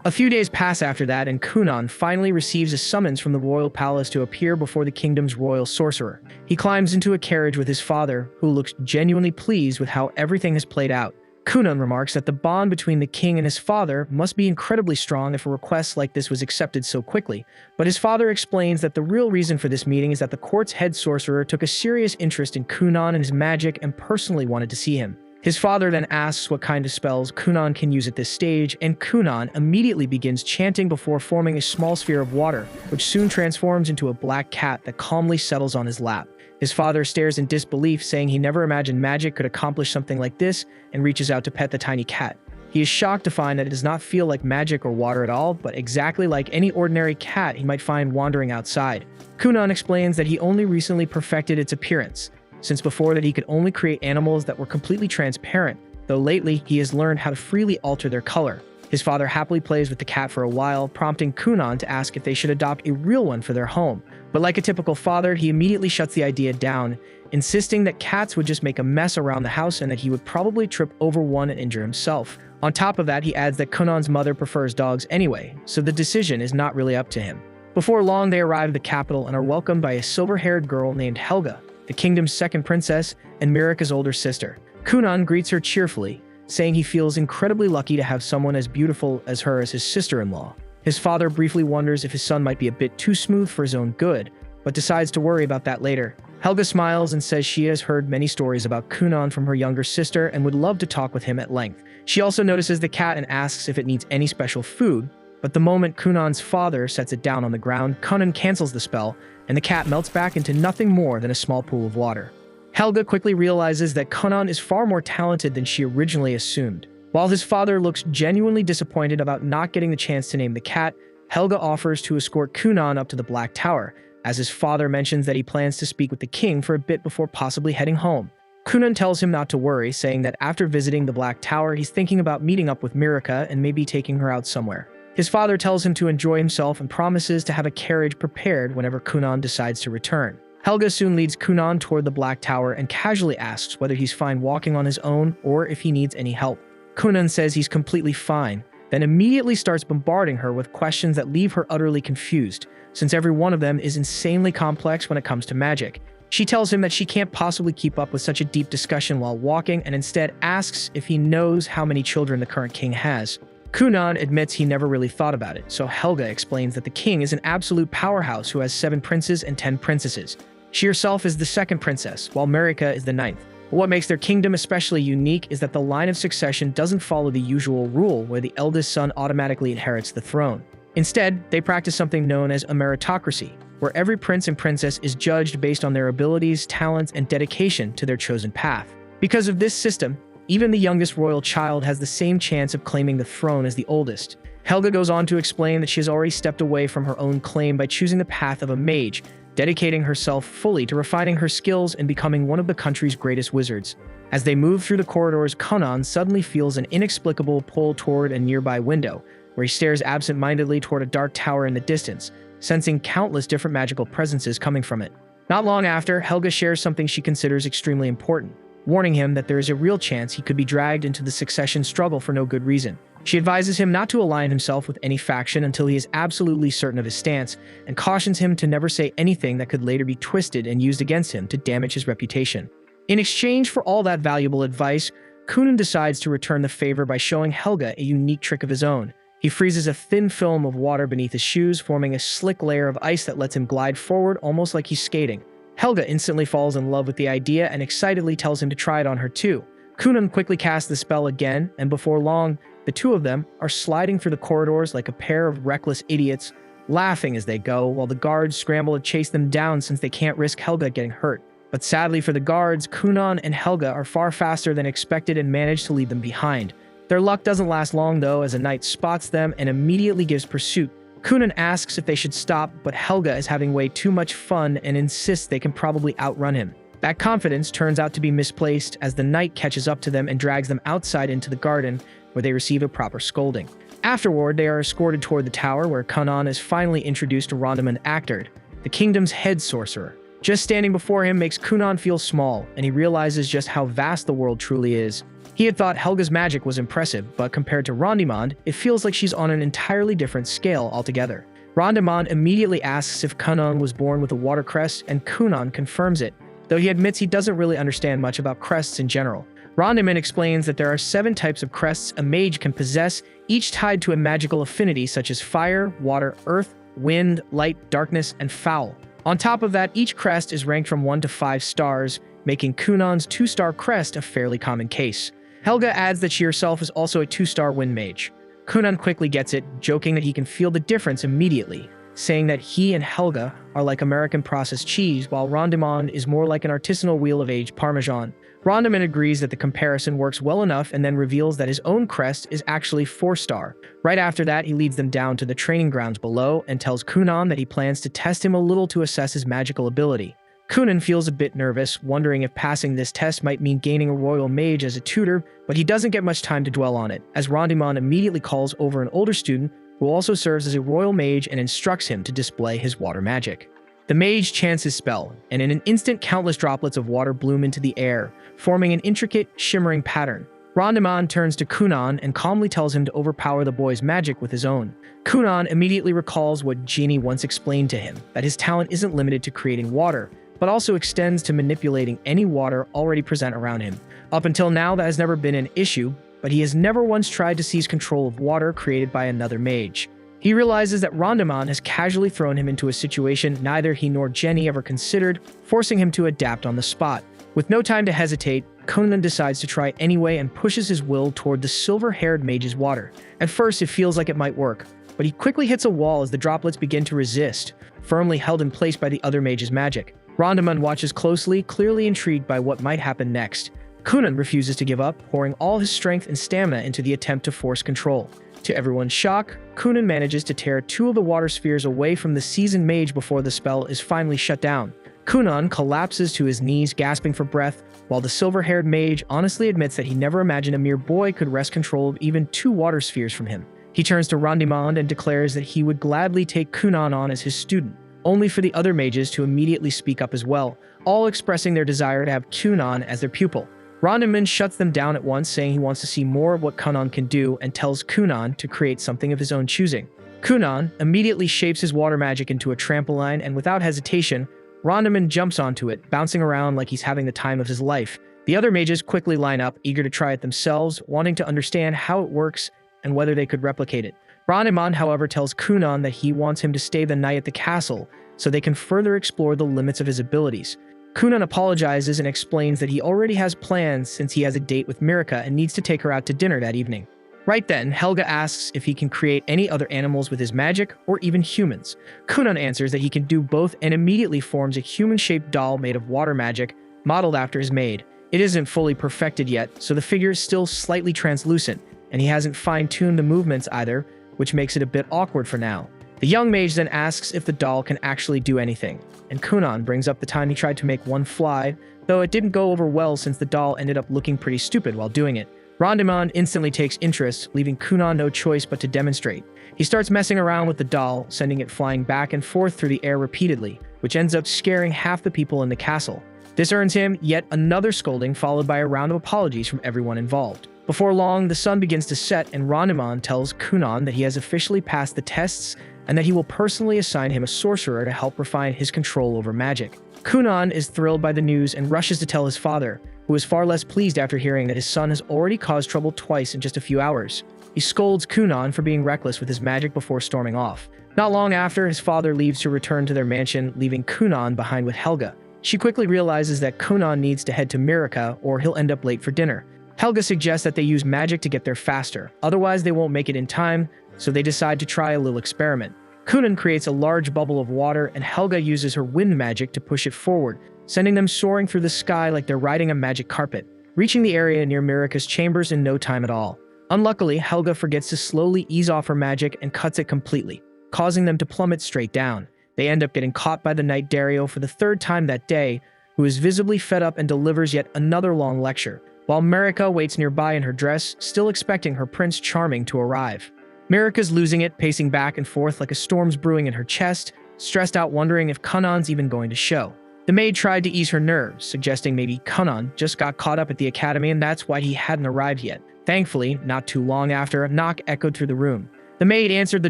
A few days pass after that, and Kunan finally receives a summons from the royal palace to appear before the kingdom's royal sorcerer. He climbs into a carriage with his father, who looks genuinely pleased with how everything has played out. Kunan remarks that the bond between the king and his father must be incredibly strong if a request like this was accepted so quickly, but his father explains that the real reason for this meeting is that the court's head sorcerer took a serious interest in Kunan and his magic and personally wanted to see him. His father then asks what kind of spells Kunan can use at this stage, and Kunan immediately begins chanting before forming a small sphere of water, which soon transforms into a black cat that calmly settles on his lap. His father stares in disbelief, saying he never imagined magic could accomplish something like this, and reaches out to pet the tiny cat. He is shocked to find that it does not feel like magic or water at all, but exactly like any ordinary cat he might find wandering outside. Kunan explains that he only recently perfected its appearance, since before that he could only create animals that were completely transparent, though lately he has learned how to freely alter their color. His father happily plays with the cat for a while, prompting Kunan to ask if they should adopt a real one for their home. But like a typical father, he immediately shuts the idea down, insisting that cats would just make a mess around the house and that he would probably trip over one and injure himself. On top of that, he adds that Kunan's mother prefers dogs anyway, so the decision is not really up to him. Before long, they arrive at the capital and are welcomed by a silver-haired girl named Helga, the kingdom's second princess and Mirika's older sister. Kunan greets her cheerfully, saying he feels incredibly lucky to have someone as beautiful as her as his sister-in-law. His father briefly wonders if his son might be a bit too smooth for his own good, but decides to worry about that later. Helga smiles and says she has heard many stories about Kunan from her younger sister and would love to talk with him at length. She also notices the cat and asks if it needs any special food, but the moment Kunan's father sets it down on the ground, Kunan cancels the spell, and the cat melts back into nothing more than a small pool of water. Helga quickly realizes that Kunan is far more talented than she originally assumed. While his father looks genuinely disappointed about not getting the chance to name the cat, Helga offers to escort Kunan up to the Black Tower, as his father mentions that he plans to speak with the king for a bit before possibly heading home. Kunan tells him not to worry, saying that after visiting the Black Tower, he's thinking about meeting up with Mirika and maybe taking her out somewhere. His father tells him to enjoy himself and promises to have a carriage prepared whenever Kunan decides to return. Helga soon leads Kunan toward the Black Tower and casually asks whether he's fine walking on his own or if he needs any help. Kunan says he's completely fine, then immediately starts bombarding her with questions that leave her utterly confused, since every one of them is insanely complex when it comes to magic. She tells him that she can't possibly keep up with such a deep discussion while walking and instead asks if he knows how many children the current king has. Kunan admits he never really thought about it, so Helga explains that the king is an absolute powerhouse who has 7 princes and 10 princesses. She herself is the 2nd princess, while Mirika is the 9th. But what makes their kingdom especially unique is that the line of succession doesn't follow the usual rule where the eldest son automatically inherits the throne. Instead, they practice something known as a meritocracy, where every prince and princess is judged based on their abilities, talents, and dedication to their chosen path. Because of this system, even the youngest royal child has the same chance of claiming the throne as the oldest. Helga goes on to explain that she has already stepped away from her own claim by choosing the path of a mage, dedicating herself fully to refining her skills and becoming one of the country's greatest wizards. As they move through the corridors, Kunan suddenly feels an inexplicable pull toward a nearby window, where he stares absent-mindedly toward a dark tower in the distance, sensing countless different magical presences coming from it. Not long after, Helga shares something she considers extremely important, warning him that there is a real chance he could be dragged into the succession struggle for no good reason. She advises him not to align himself with any faction until he is absolutely certain of his stance, and cautions him to never say anything that could later be twisted and used against him to damage his reputation. In exchange for all that valuable advice, Kunan decides to return the favor by showing Helga a unique trick of his own. He freezes a thin film of water beneath his shoes, forming a slick layer of ice that lets him glide forward almost like he's skating. Helga instantly falls in love with the idea and excitedly tells him to try it on her too. Kunan quickly casts the spell again, and before long, the two of them are sliding through the corridors like a pair of reckless idiots, laughing as they go, while the guards scramble to chase them down since they can't risk Helga getting hurt. But sadly for the guards, Kunan and Helga are far faster than expected and manage to leave them behind. Their luck doesn't last long though, as a knight spots them and immediately gives pursuit. Kunan asks if they should stop, but Helga is having way too much fun and insists they can probably outrun him. That confidence turns out to be misplaced as the knight catches up to them and drags them outside into the garden, where they receive a proper scolding. Afterward, they are escorted toward the tower, where Kunan is finally introduced to Rondamund Actard, the kingdom's head sorcerer. Just standing before him makes Kunan feel small, and he realizes just how vast the world truly is. He had thought Helga's magic was impressive, but compared to Rondamund, it feels like she's on an entirely different scale altogether. Rondamund immediately asks if Kunan was born with a water crest, and Kunan confirms it, though he admits he doesn't really understand much about crests in general. Rondamund explains that there are 7 types of crests a mage can possess, each tied to a magical affinity such as fire, water, earth, wind, light, darkness, and foul. On top of that, each crest is ranked from 1 to 5 stars, making Kunan's 2-star crest a fairly common case. Helga adds that she herself is also a 2-star wind mage. Kunan quickly gets it, joking that he can feel the difference immediately, saying that he and Helga are like American processed cheese, while Rondamund is more like an artisanal wheel of aged Parmesan. Rondamund agrees that the comparison works well enough and then reveals that his own crest is actually 4-star. Right after that, he leads them down to the training grounds below and tells Kunan that he plans to test him a little to assess his magical ability. Kunan feels a bit nervous, wondering if passing this test might mean gaining a royal mage as a tutor, but he doesn't get much time to dwell on it, as Rondamund immediately calls over an older student who also serves as a royal mage and instructs him to display his water magic. The mage chants his spell, and in an instant countless droplets of water bloom into the air, forming an intricate, shimmering pattern. Rondamund turns to Kunan and calmly tells him to overpower the boy's magic with his own. Kunan immediately recalls what Genie once explained to him, that his talent isn't limited to creating water, but also extends to manipulating any water already present around him. Up until now, that has never been an issue, but he has never once tried to seize control of water created by another mage. He realizes that Rondamund has casually thrown him into a situation neither he nor Jenny ever considered, forcing him to adapt on the spot. With no time to hesitate, Kunan decides to try anyway and pushes his will toward the silver-haired mage's water. At first, it feels like it might work, but he quickly hits a wall as the droplets begin to resist, firmly held in place by the other mage's magic. Rondamund watches closely, clearly intrigued by what might happen next. Kunan refuses to give up, pouring all his strength and stamina into the attempt to force control. To everyone's shock, Kunan manages to tear 2 of the water spheres away from the seasoned mage before the spell is finally shut down. Kunan collapses to his knees, gasping for breath, while the silver-haired mage honestly admits that he never imagined a mere boy could wrest control of even 2 water spheres from him. He turns to Rondimond and declares that he would gladly take Kunan on as his student, only for the other mages to immediately speak up as well, all expressing their desire to have Kunan as their pupil. Rondimond shuts them down at once, saying he wants to see more of what Kunan can do and tells Kunan to create something of his own choosing. Kunan immediately shapes his water magic into a trampoline, and without hesitation, Rondimond jumps onto it, bouncing around like he's having the time of his life. The other mages quickly line up, eager to try it themselves, wanting to understand how it works and whether they could replicate it. Rondimond, however, tells Kunan that he wants him to stay the night at the castle so they can further explore the limits of his abilities. Kunan apologizes and explains that he already has plans since he has a date with Mirika and needs to take her out to dinner that evening. Right then, Helga asks if he can create any other animals with his magic, or even humans. Kunan answers that he can do both and immediately forms a human-shaped doll made of water magic, modeled after his maid. It isn't fully perfected yet, so the figure is still slightly translucent, and he hasn't fine-tuned the movements either, which makes it a bit awkward for now. The young mage then asks if the doll can actually do anything, and Kunan brings up the time he tried to make one fly, though it didn't go over well since the doll ended up looking pretty stupid while doing it. Rondimond instantly takes interest, leaving Kunan no choice but to demonstrate. He starts messing around with the doll, sending it flying back and forth through the air repeatedly, which ends up scaring half the people in the castle. This earns him yet another scolding, followed by a round of apologies from everyone involved. Before long, the sun begins to set, and Rondimond tells Kunan that he has officially passed the tests and that he will personally assign him a sorcerer to help refine his control over magic. Kunan is thrilled by the news and rushes to tell his father, who is far less pleased after hearing that his son has already caused trouble twice in just a few hours. He scolds Kunan for being reckless with his magic before storming off. Not long after, his father leaves to return to their mansion, leaving Kunan behind with Helga. She quickly realizes that Kunan needs to head to Mirika or he'll end up late for dinner. Helga suggests that they use magic to get there faster, otherwise they won't make it in time, so they decide to try a little experiment. Kunan creates a large bubble of water, and Helga uses her wind magic to push it forward, sending them soaring through the sky like they're riding a magic carpet, reaching the area near Mirika's chambers in no time at all. Unluckily, Helga forgets to slowly ease off her magic and cuts it completely, causing them to plummet straight down. They end up getting caught by the Knight Dario for the 3rd time that day, who is visibly fed up and delivers yet another long lecture, while Mirika waits nearby in her dress, still expecting her Prince Charming to arrive. Mirika's losing it, pacing back and forth like a storm's brewing in her chest, stressed out wondering if Kunan's even going to show. The maid tried to ease her nerves, suggesting maybe Kunan just got caught up at the academy and that's why he hadn't arrived yet. Thankfully, not too long after, a knock echoed through the room. The maid answered the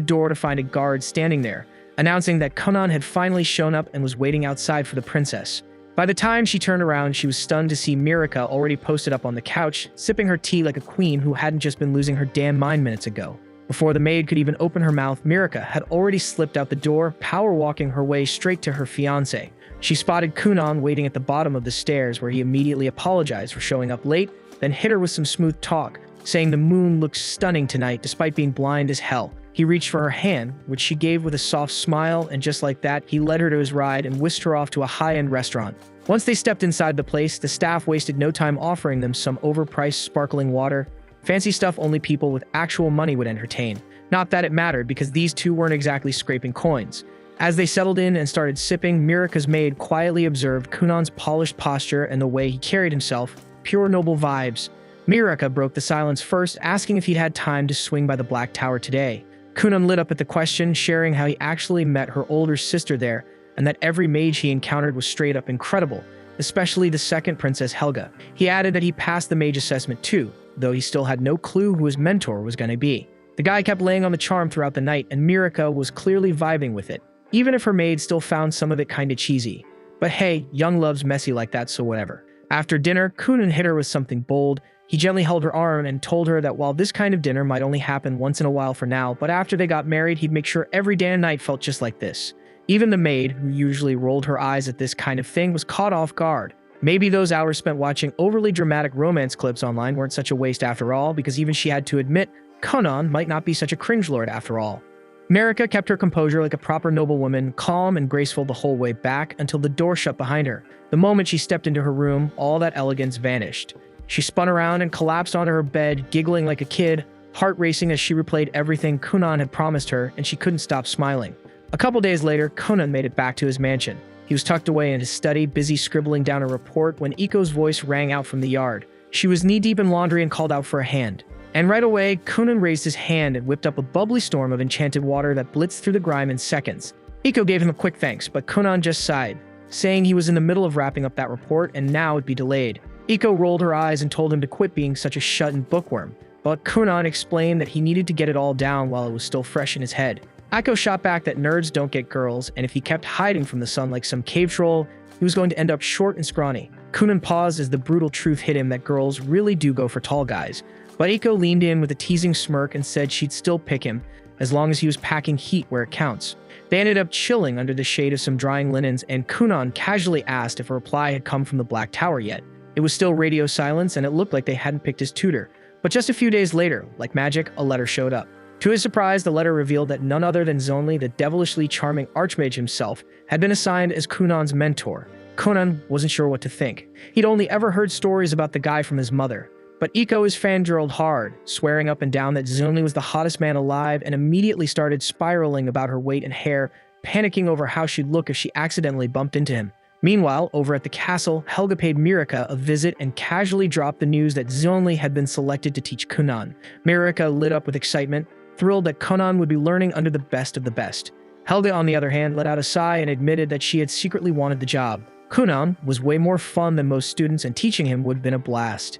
door to find a guard standing there, announcing that Kunan had finally shown up and was waiting outside for the princess. By the time she turned around, she was stunned to see Mirika already posted up on the couch, sipping her tea like a queen who hadn't just been losing her damn mind minutes ago. Before the maid could even open her mouth, Mirika had already slipped out the door, power-walking her way straight to her fiancé. She spotted Kunan waiting at the bottom of the stairs, where he immediately apologized for showing up late, then hit her with some smooth talk, saying the moon looks stunning tonight despite being blind as hell. He reached for her hand, which she gave with a soft smile, and just like that, he led her to his ride and whisked her off to a high-end restaurant. Once they stepped inside the place, the staff wasted no time offering them some overpriced sparkling water, fancy stuff only people with actual money would entertain. Not that it mattered, because these two weren't exactly scraping coins. As they settled in and started sipping, Mirika's maid quietly observed Kunan's polished posture and the way he carried himself, pure noble vibes. Mirika broke the silence first, asking if he'd had time to swing by the Black Tower today. Kunan lit up at the question, sharing how he actually met her older sister there, and that every mage he encountered was straight up incredible, especially the second Princess Helga. He added that he passed the mage assessment too, though he still had no clue who his mentor was going to be. The guy kept laying on the charm throughout the night, and Mirika was clearly vibing with it, even if her maid still found some of it kinda cheesy. But hey, young love's messy like that, so whatever. After dinner, Kunan hit her with something bold. He gently held her arm and told her that while this kind of dinner might only happen once in a while for now, but after they got married, he'd make sure every damn night felt just like this. Even the maid, who usually rolled her eyes at this kind of thing, was caught off guard. Maybe those hours spent watching overly dramatic romance clips online weren't such a waste after all, because even she had to admit Kunan might not be such a cringelord after all. Mirika kept her composure like a proper noblewoman, calm and graceful the whole way back until the door shut behind her. The moment she stepped into her room, all that elegance vanished. She spun around and collapsed onto her bed, giggling like a kid, heart racing as she replayed everything Kunan had promised her, and she couldn't stop smiling. A couple days later, Kunan made it back to his mansion. He was tucked away in his study, busy scribbling down a report when Iko's voice rang out from the yard. She was knee-deep in laundry and called out for a hand. And right away, Kunan raised his hand and whipped up a bubbly storm of enchanted water that blitzed through the grime in seconds. Iko gave him a quick thanks, but Kunan just sighed, saying he was in the middle of wrapping up that report and now it'd be delayed. Iko rolled her eyes and told him to quit being such a shut-in bookworm, but Kunan explained that he needed to get it all down while it was still fresh in his head. Iko shot back that nerds don't get girls, and if he kept hiding from the sun like some cave troll, he was going to end up short and scrawny. Kunan paused as the brutal truth hit him that girls really do go for tall guys, but Iko leaned in with a teasing smirk and said she'd still pick him, as long as he was packing heat where it counts. They ended up chilling under the shade of some drying linens, and Kunan casually asked if a reply had come from the Black Tower yet. It was still radio silence, and it looked like they hadn't picked his tutor. But just a few days later, like magic, a letter showed up. To his surprise, the letter revealed that none other than Zonli, the devilishly charming archmage himself, had been assigned as Kunan's mentor. Kunan wasn't sure what to think. He'd only ever heard stories about the guy from his mother. But Iko is fangirled hard, swearing up and down that Zonli was the hottest man alive, and immediately started spiraling about her weight and hair, panicking over how she'd look if she accidentally bumped into him. Meanwhile, over at the castle, Helga paid Mirika a visit and casually dropped the news that Zonli had been selected to teach Kunan. Mirika lit up with excitement, thrilled that Kunan would be learning under the best of the best. Helga, on the other hand, let out a sigh and admitted that she had secretly wanted the job. Kunan was way more fun than most students, and teaching him would have been a blast.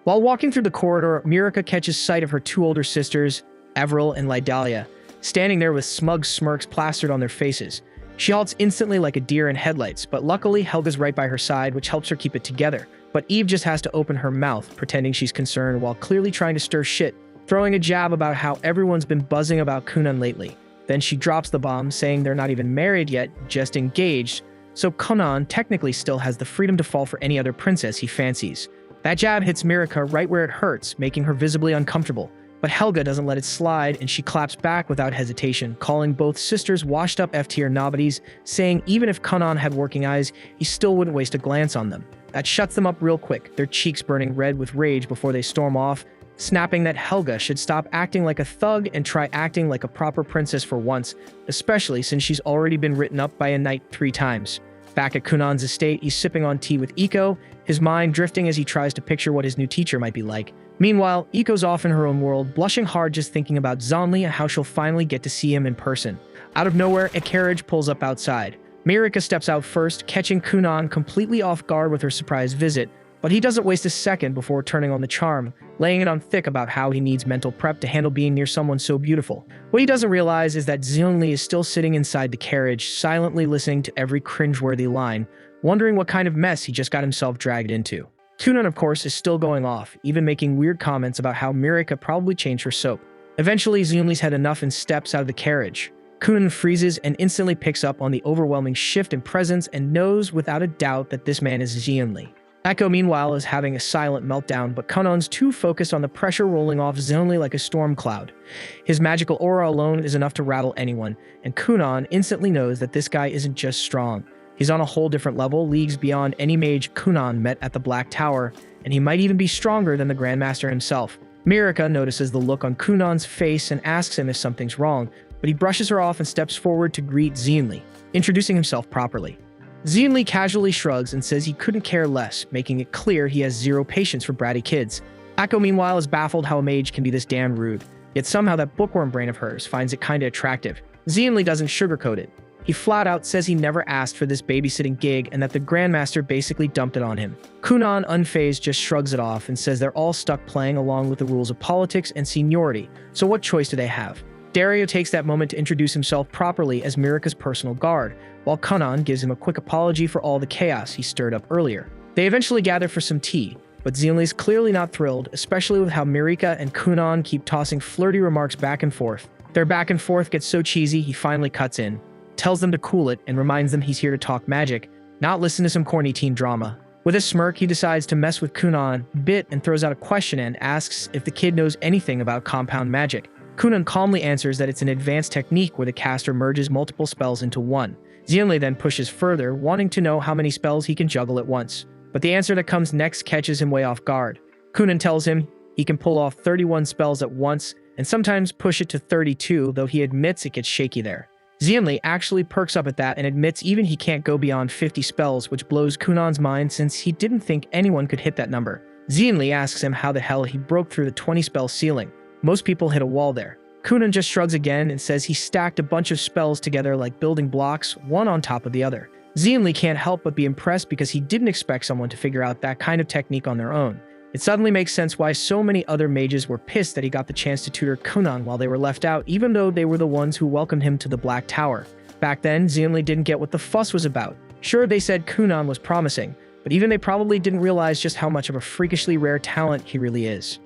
While walking through the corridor, Mirika catches sight of her two older sisters, Avril and Lydalia, standing there with smug smirks plastered on their faces. She halts instantly like a deer in headlights, but luckily Helga's right by her side, which helps her keep it together. But Eve just has to open her mouth, pretending she's concerned while clearly trying to stir shit, throwing a jab about how everyone's been buzzing about Kunan lately. Then she drops the bomb, saying they're not even married yet, just engaged, so Kunan technically still has the freedom to fall for any other princess he fancies. That jab hits Mirika right where it hurts, making her visibly uncomfortable. But Helga doesn't let it slide, and she claps back without hesitation, calling both sisters washed-up F-tier nobodies, saying even if Kunan had working eyes, he still wouldn't waste a glance on them. That shuts them up real quick, their cheeks burning red with rage before they storm off, snapping that Helga should stop acting like a thug and try acting like a proper princess for once, especially since she's already been written up by a knight 3 times. Back at Kunan's estate, he's sipping on tea with Iko, his mind drifting as he tries to picture what his new teacher might be like. Meanwhile, Iko's off in her own world, blushing hard just thinking about Zonli and how she'll finally get to see him in person. Out of nowhere, a carriage pulls up outside. Mirika steps out first, catching Kunan completely off guard with her surprise visit, but he doesn't waste a second before turning on the charm, laying it on thick about how he needs mental prep to handle being near someone so beautiful. What he doesn't realize is that Zonli is still sitting inside the carriage, silently listening to every cringeworthy line, wondering what kind of mess he just got himself dragged into. Kunan, of course, is still going off, even making weird comments about how Mirika probably changed her soap. Eventually, Zonli's had enough and steps out of the carriage. Kunan freezes and instantly picks up on the overwhelming shift in presence and knows without a doubt that this man is Zonli. Echo, meanwhile, is having a silent meltdown, but Kunan's too focused on the pressure rolling off Zonli like a storm cloud. His magical aura alone is enough to rattle anyone, and Kunan instantly knows that this guy isn't just strong. He's on a whole different level, leagues beyond any mage Kunan met at the Black Tower, and he might even be stronger than the Grandmaster himself. Mirika notices the look on Kunan's face and asks him if something's wrong, but he brushes her off and steps forward to greet Zonli, introducing himself properly. Zonli casually shrugs and says he couldn't care less, making it clear he has zero patience for bratty kids. Akko, meanwhile, is baffled how a mage can be this damn rude, yet somehow that bookworm brain of hers finds it kinda attractive. Zonli doesn't sugarcoat it. He flat out says he never asked for this babysitting gig and that the Grandmaster basically dumped it on him. Kunan, unfazed, just shrugs it off and says they're all stuck playing along with the rules of politics and seniority, so what choice do they have? Dario takes that moment to introduce himself properly as Mirika's personal guard, while Kunan gives him a quick apology for all the chaos he stirred up earlier. They eventually gather for some tea, but Zonli's clearly not thrilled, especially with how Mirika and Kunan keep tossing flirty remarks back and forth. Their back and forth gets so cheesy, he finally cuts in, tells them to cool it, and reminds them he's here to talk magic, not listen to some corny teen drama. With a smirk, he decides to mess with Kunan a bit and throws out a question and asks if the kid knows anything about compound magic. Kunan calmly answers that it's an advanced technique where the caster merges multiple spells into one. Zonli then pushes further, wanting to know how many spells he can juggle at once. But the answer that comes next catches him way off guard. Kunan tells him he can pull off 31 spells at once, and sometimes push it to 32, though he admits it gets shaky there. Xianli actually perks up at that and admits even he can't go beyond 50 spells, which blows Kunan's mind since he didn't think anyone could hit that number. Xianli asks him how the hell he broke through the 20-spell ceiling. Most people hit a wall there. Kunan just shrugs again and says he stacked a bunch of spells together like building blocks, one on top of the other. Xianli can't help but be impressed because he didn't expect someone to figure out that kind of technique on their own. It suddenly makes sense why so many other mages were pissed that he got the chance to tutor Kunan while they were left out, even though they were the ones who welcomed him to the Black Tower. Back then, Xianli didn't get what the fuss was about. Sure, they said Kunan was promising, but even they probably didn't realize just how much of a freakishly rare talent he really is.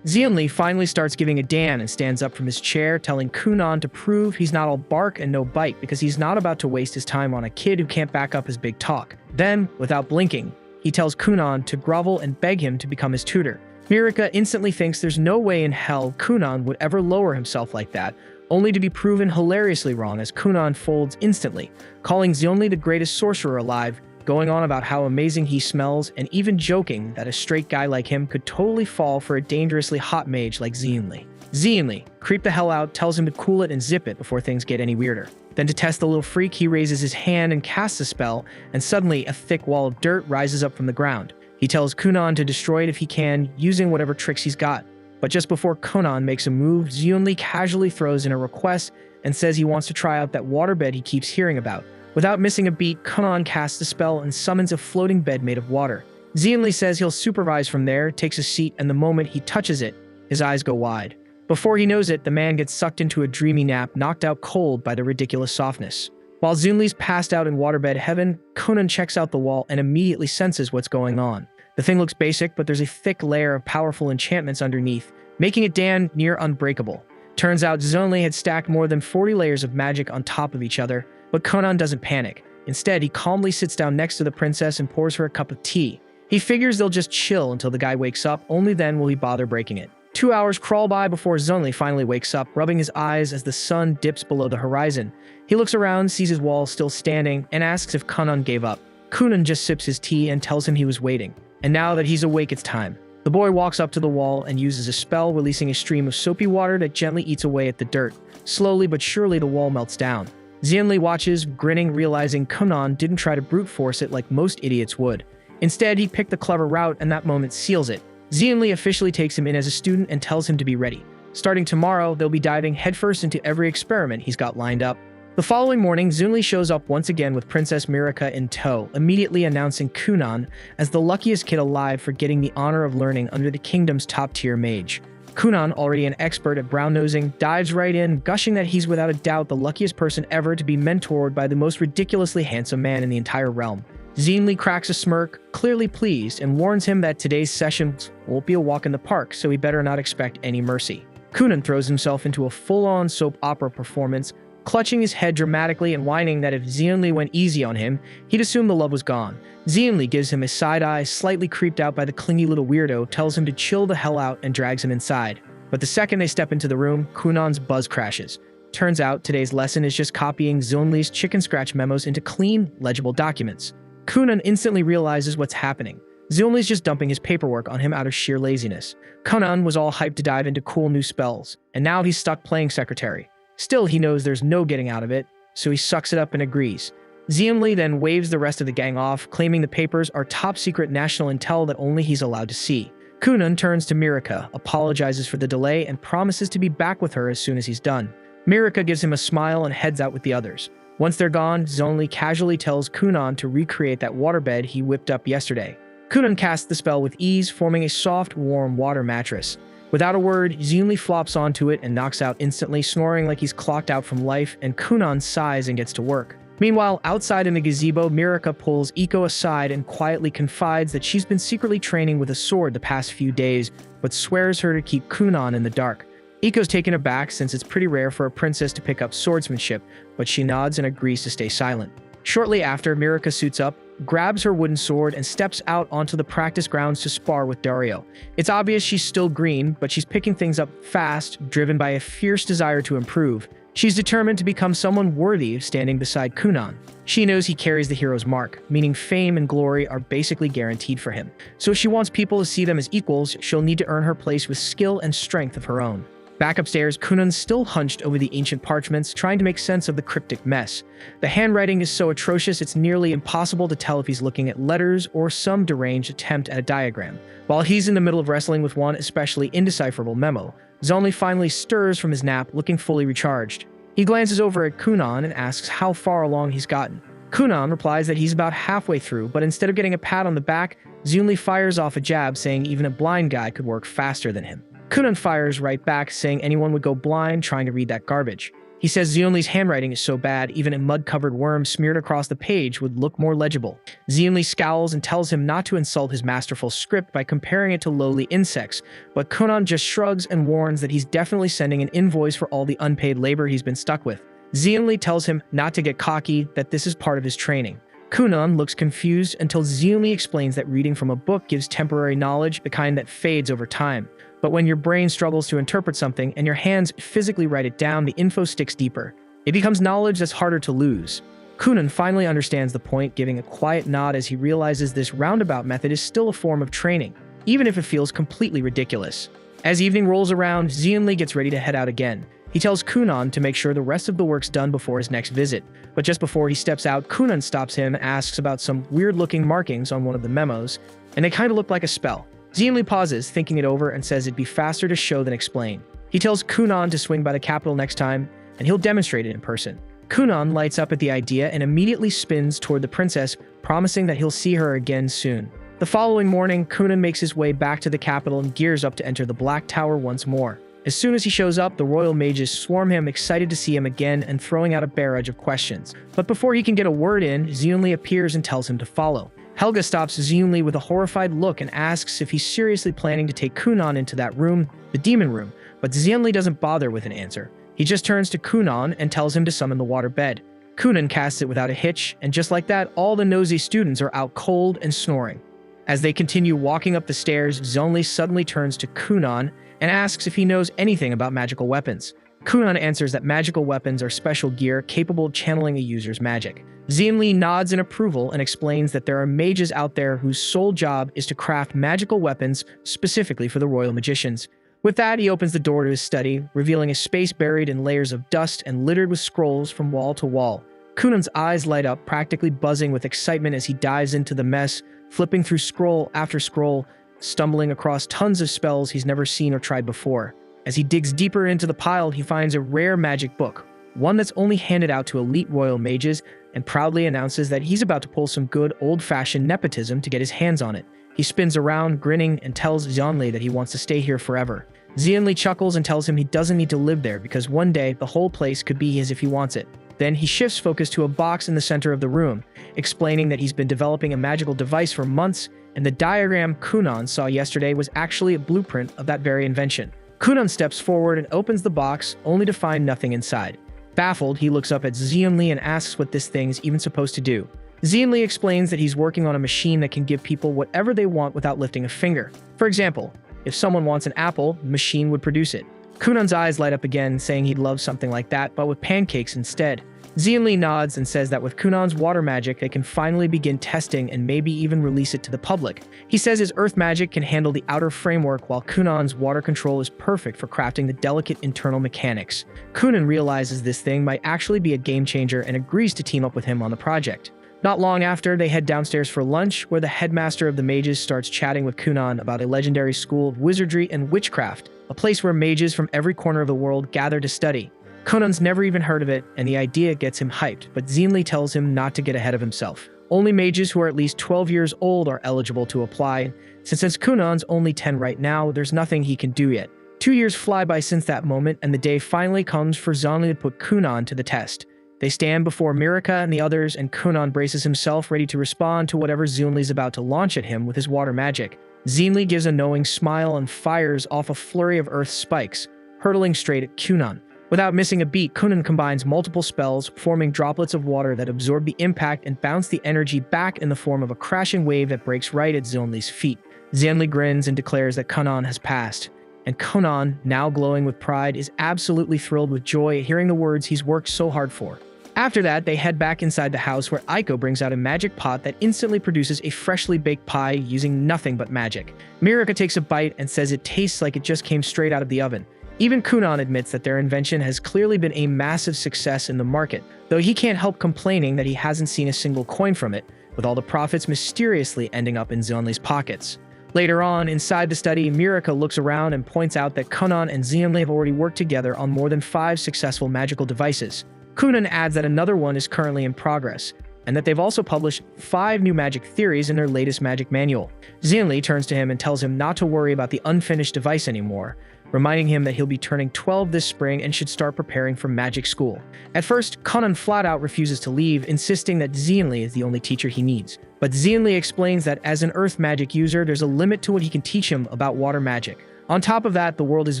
Xianli finally starts giving a damn and stands up from his chair, telling Kunan to prove he's not all bark and no bite because he's not about to waste his time on a kid who can't back up his big talk. Then, without blinking, he tells Kunan to grovel and beg him to become his tutor. Mirika instantly thinks there's no way in hell Kunan would ever lower himself like that, only to be proven hilariously wrong as Kunan folds instantly, calling Xianli the greatest sorcerer alive, going on about how amazing he smells, and even joking that a straight guy like him could totally fall for a dangerously hot mage like Xianli. Xianli, creep the hell out, tells him to cool it and zip it before things get any weirder. Then to test the little freak, he raises his hand and casts a spell, and suddenly a thick wall of dirt rises up from the ground. He tells Kunan to destroy it if he can, using whatever tricks he's got. But just before Kunan makes a move, Xianli casually throws in a request and says he wants to try out that waterbed he keeps hearing about. Without missing a beat, Kunan casts a spell and summons a floating bed made of water. Xianli says he'll supervise from there, takes a seat, and the moment he touches it, his eyes go wide. Before he knows it, the man gets sucked into a dreamy nap, knocked out cold by the ridiculous softness. While Xianli's passed out in waterbed heaven, Kunan checks out the wall and immediately senses what's going on. The thing looks basic, but there's a thick layer of powerful enchantments underneath, making it damn near unbreakable. Turns out Xianli had stacked more than 40 layers of magic on top of each other, but Kunan doesn't panic. Instead, he calmly sits down next to the princess and pours her a cup of tea. He figures they'll just chill until the guy wakes up, only then will he bother breaking it. 2 hours crawl by before Xianli finally wakes up, rubbing his eyes as the sun dips below the horizon. He looks around, sees his wall still standing, and asks if Kunan gave up. Kunan just sips his tea and tells him he was waiting. And now that he's awake, it's time. The boy walks up to the wall and uses a spell, releasing a stream of soapy water that gently eats away at the dirt. Slowly but surely, the wall melts down. Xianli watches, grinning, realizing Kunan didn't try to brute force it like most idiots would. Instead, he picked the clever route, and that moment seals it. Xianli officially takes him in as a student and tells him to be ready. Starting tomorrow, they'll be diving headfirst into every experiment he's got lined up. The following morning, Xianli shows up once again with Princess Mirika in tow, immediately announcing Kunan as the luckiest kid alive for getting the honor of learning under the kingdom's top-tier mage. Kunan, already an expert at brown-nosing, dives right in, gushing that he's without a doubt the luckiest person ever to be mentored by the most ridiculously handsome man in the entire realm. Xianli cracks a smirk, clearly pleased, and warns him that today's session won't be a walk in the park, so he better not expect any mercy. Kunan throws himself into a full-on soap opera performance, clutching his head dramatically and whining that if Xianli went easy on him, he'd assume the love was gone. Xianli gives him a side-eye, slightly creeped out by the clingy little weirdo, tells him to chill the hell out and drags him inside. But the second they step into the room, Kunan's buzz crashes. Turns out today's lesson is just copying Xianli's chicken scratch memos into clean, legible documents. Kunan instantly realizes what's happening. Xianli's just dumping his paperwork on him out of sheer laziness. Kunan was all hyped to dive into cool new spells, and now he's stuck playing secretary. Still, he knows there's no getting out of it, so he sucks it up and agrees. Xianli then waves the rest of the gang off, claiming the papers are top-secret national intel that only he's allowed to see. Kunan turns to Mirika, apologizes for the delay, and promises to be back with her as soon as he's done. Mirika gives him a smile and heads out with the others. Once they're gone, Xianli casually tells Kunan to recreate that waterbed he whipped up yesterday. Kunan casts the spell with ease, forming a soft, warm water mattress. Without a word, Xianli flops onto it and knocks out instantly, snoring like he's clocked out from life, and Kunan sighs and gets to work. Meanwhile, outside in the gazebo, Mirika pulls Iko aside and quietly confides that she's been secretly training with a sword the past few days, but swears her to keep Kunan in the dark. Iko's taken aback since it's pretty rare for a princess to pick up swordsmanship, but she nods and agrees to stay silent. Shortly after, Mirika suits up, grabs her wooden sword, and steps out onto the practice grounds to spar with Dario. It's obvious she's still green, but she's picking things up fast, driven by a fierce desire to improve. She's determined to become someone worthy of standing beside Kunan. She knows he carries the hero's mark, meaning fame and glory are basically guaranteed for him. So if she wants people to see them as equals, she'll need to earn her place with skill and strength of her own. Back upstairs, Kunan's still hunched over the ancient parchments, trying to make sense of the cryptic mess. The handwriting is so atrocious it's nearly impossible to tell if he's looking at letters or some deranged attempt at a diagram. While he's in the middle of wrestling with one especially indecipherable memo, Zonli finally stirs from his nap, looking fully recharged. He glances over at Kunan and asks how far along he's gotten. Kunan replies that he's about halfway through, but instead of getting a pat on the back, Zonli fires off a jab saying even a blind guy could work faster than him. Kunan fires right back, saying anyone would go blind trying to read that garbage. He says Zonli's handwriting is so bad, even a mud-covered worm smeared across the page would look more legible. Zonli scowls and tells him not to insult his masterful script by comparing it to lowly insects, but Kunan just shrugs and warns that he's definitely sending an invoice for all the unpaid labor he's been stuck with. Zonli tells him not to get cocky, that this is part of his training. Kunan looks confused until Zonli explains that reading from a book gives temporary knowledge, the kind that fades over time. But when your brain struggles to interpret something and your hands physically write it down, the info sticks deeper. It becomes knowledge that's harder to lose. Kunan finally understands the point, giving a quiet nod as he realizes this roundabout method is still a form of training, even if it feels completely ridiculous. As evening rolls around, Zonli gets ready to head out again. He tells Kunan to make sure the rest of the work's done before his next visit. But just before he steps out, Kunan stops him and asks about some weird-looking markings on one of the memos, and they kind of look like a spell. Zonli pauses, thinking it over, and says it'd be faster to show than explain. He tells Kunan to swing by the capital next time, and he'll demonstrate it in person. Kunan lights up at the idea and immediately spins toward the princess, promising that he'll see her again soon. The following morning, Kunan makes his way back to the capital and gears up to enter the Black Tower once more. As soon as he shows up, the royal mages swarm him, excited to see him again and throwing out a barrage of questions. But before he can get a word in, Zonli appears and tells him to follow. Helga stops Zonli with a horrified look and asks if he's seriously planning to take Kunan into that room, the demon room, but Zonli doesn't bother with an answer. He just turns to Kunan and tells him to summon the water bed. Kunan casts it without a hitch, and just like that, all the nosy students are out cold and snoring. As they continue walking up the stairs, Zonli suddenly turns to Kunan and asks if he knows anything about magical weapons. Kunan answers that magical weapons are special gear capable of channeling a user's magic. Zonli nods in approval and explains that there are mages out there whose sole job is to craft magical weapons specifically for the royal magicians. With that, he opens the door to his study, revealing a space buried in layers of dust and littered with scrolls from wall to wall. Kunan's eyes light up, practically buzzing with excitement as he dives into the mess, flipping through scroll after scroll, stumbling across tons of spells he's never seen or tried before. As he digs deeper into the pile, he finds a rare magic book, one that's only handed out to elite royal mages, and proudly announces that he's about to pull some good old-fashioned nepotism to get his hands on it. He spins around, grinning, and tells Zonli that he wants to stay here forever. Zonli chuckles and tells him he doesn't need to live there because one day the whole place could be his if he wants it. Then he shifts focus to a box in the center of the room, explaining that he's been developing a magical device for months, and the diagram Kunan saw yesterday was actually a blueprint of that very invention. Kunan steps forward and opens the box, only to find nothing inside. Baffled, he looks up at Zonli and asks what this thing's even supposed to do. Zonli explains that he's working on a machine that can give people whatever they want without lifting a finger. For example, if someone wants an apple, the machine would produce it. Kunan's eyes light up again, saying he'd love something like that, but with pancakes instead. Zonli nods and says that with Kunan's water magic, they can finally begin testing and maybe even release it to the public. He says his earth magic can handle the outer framework, while Kunan's water control is perfect for crafting the delicate internal mechanics. Kunan realizes this thing might actually be a game changer and agrees to team up with him on the project. Not long after, they head downstairs for lunch, where the headmaster of the mages starts chatting with Kunan about a legendary school of wizardry and witchcraft, a place where mages from every corner of the world gather to study. Kunan's never even heard of it, and the idea gets him hyped, but Zonli tells him not to get ahead of himself. Only mages who are at least 12 years old are eligible to apply, since Kunan's only 10 right now, there's nothing he can do yet. 2 years fly by since that moment, and the day finally comes for Zonli to put Kunan to the test. They stand before Mirika and the others, and Kunan braces himself, ready to respond to whatever Zonli's about to launch at him with his water magic. Zonli gives a knowing smile and fires off a flurry of earth spikes, hurtling straight at Kunan. Without missing a beat, Kunan combines multiple spells, forming droplets of water that absorb the impact and bounce the energy back in the form of a crashing wave that breaks right at Zonli's feet. Zonli grins and declares that Kunan has passed. And Kunan, now glowing with pride, is absolutely thrilled with joy at hearing the words he's worked so hard for. After that, they head back inside the house, where Aiko brings out a magic pot that instantly produces a freshly baked pie using nothing but magic. Mirika takes a bite and says it tastes like it just came straight out of the oven. Even Kunan admits that their invention has clearly been a massive success in the market, though he can't help complaining that he hasn't seen a single coin from it, with all the profits mysteriously ending up in Zeonli's pockets. Later on, inside the study, Mirika looks around and points out that Kunan and Zeonli have already worked together on more than 5 successful magical devices. Kunan adds that another one is currently in progress, and that they've also published 5 new magic theories in their latest magic manual. Zeonli turns to him and tells him not to worry about the unfinished device anymore, reminding him that he'll be turning 12 this spring and should start preparing for magic school. At first, Kunan flat out refuses to leave, insisting that Zeonli is the only teacher he needs. But Zeonli explains that as an earth magic user, there's a limit to what he can teach him about water magic. On top of that, the world is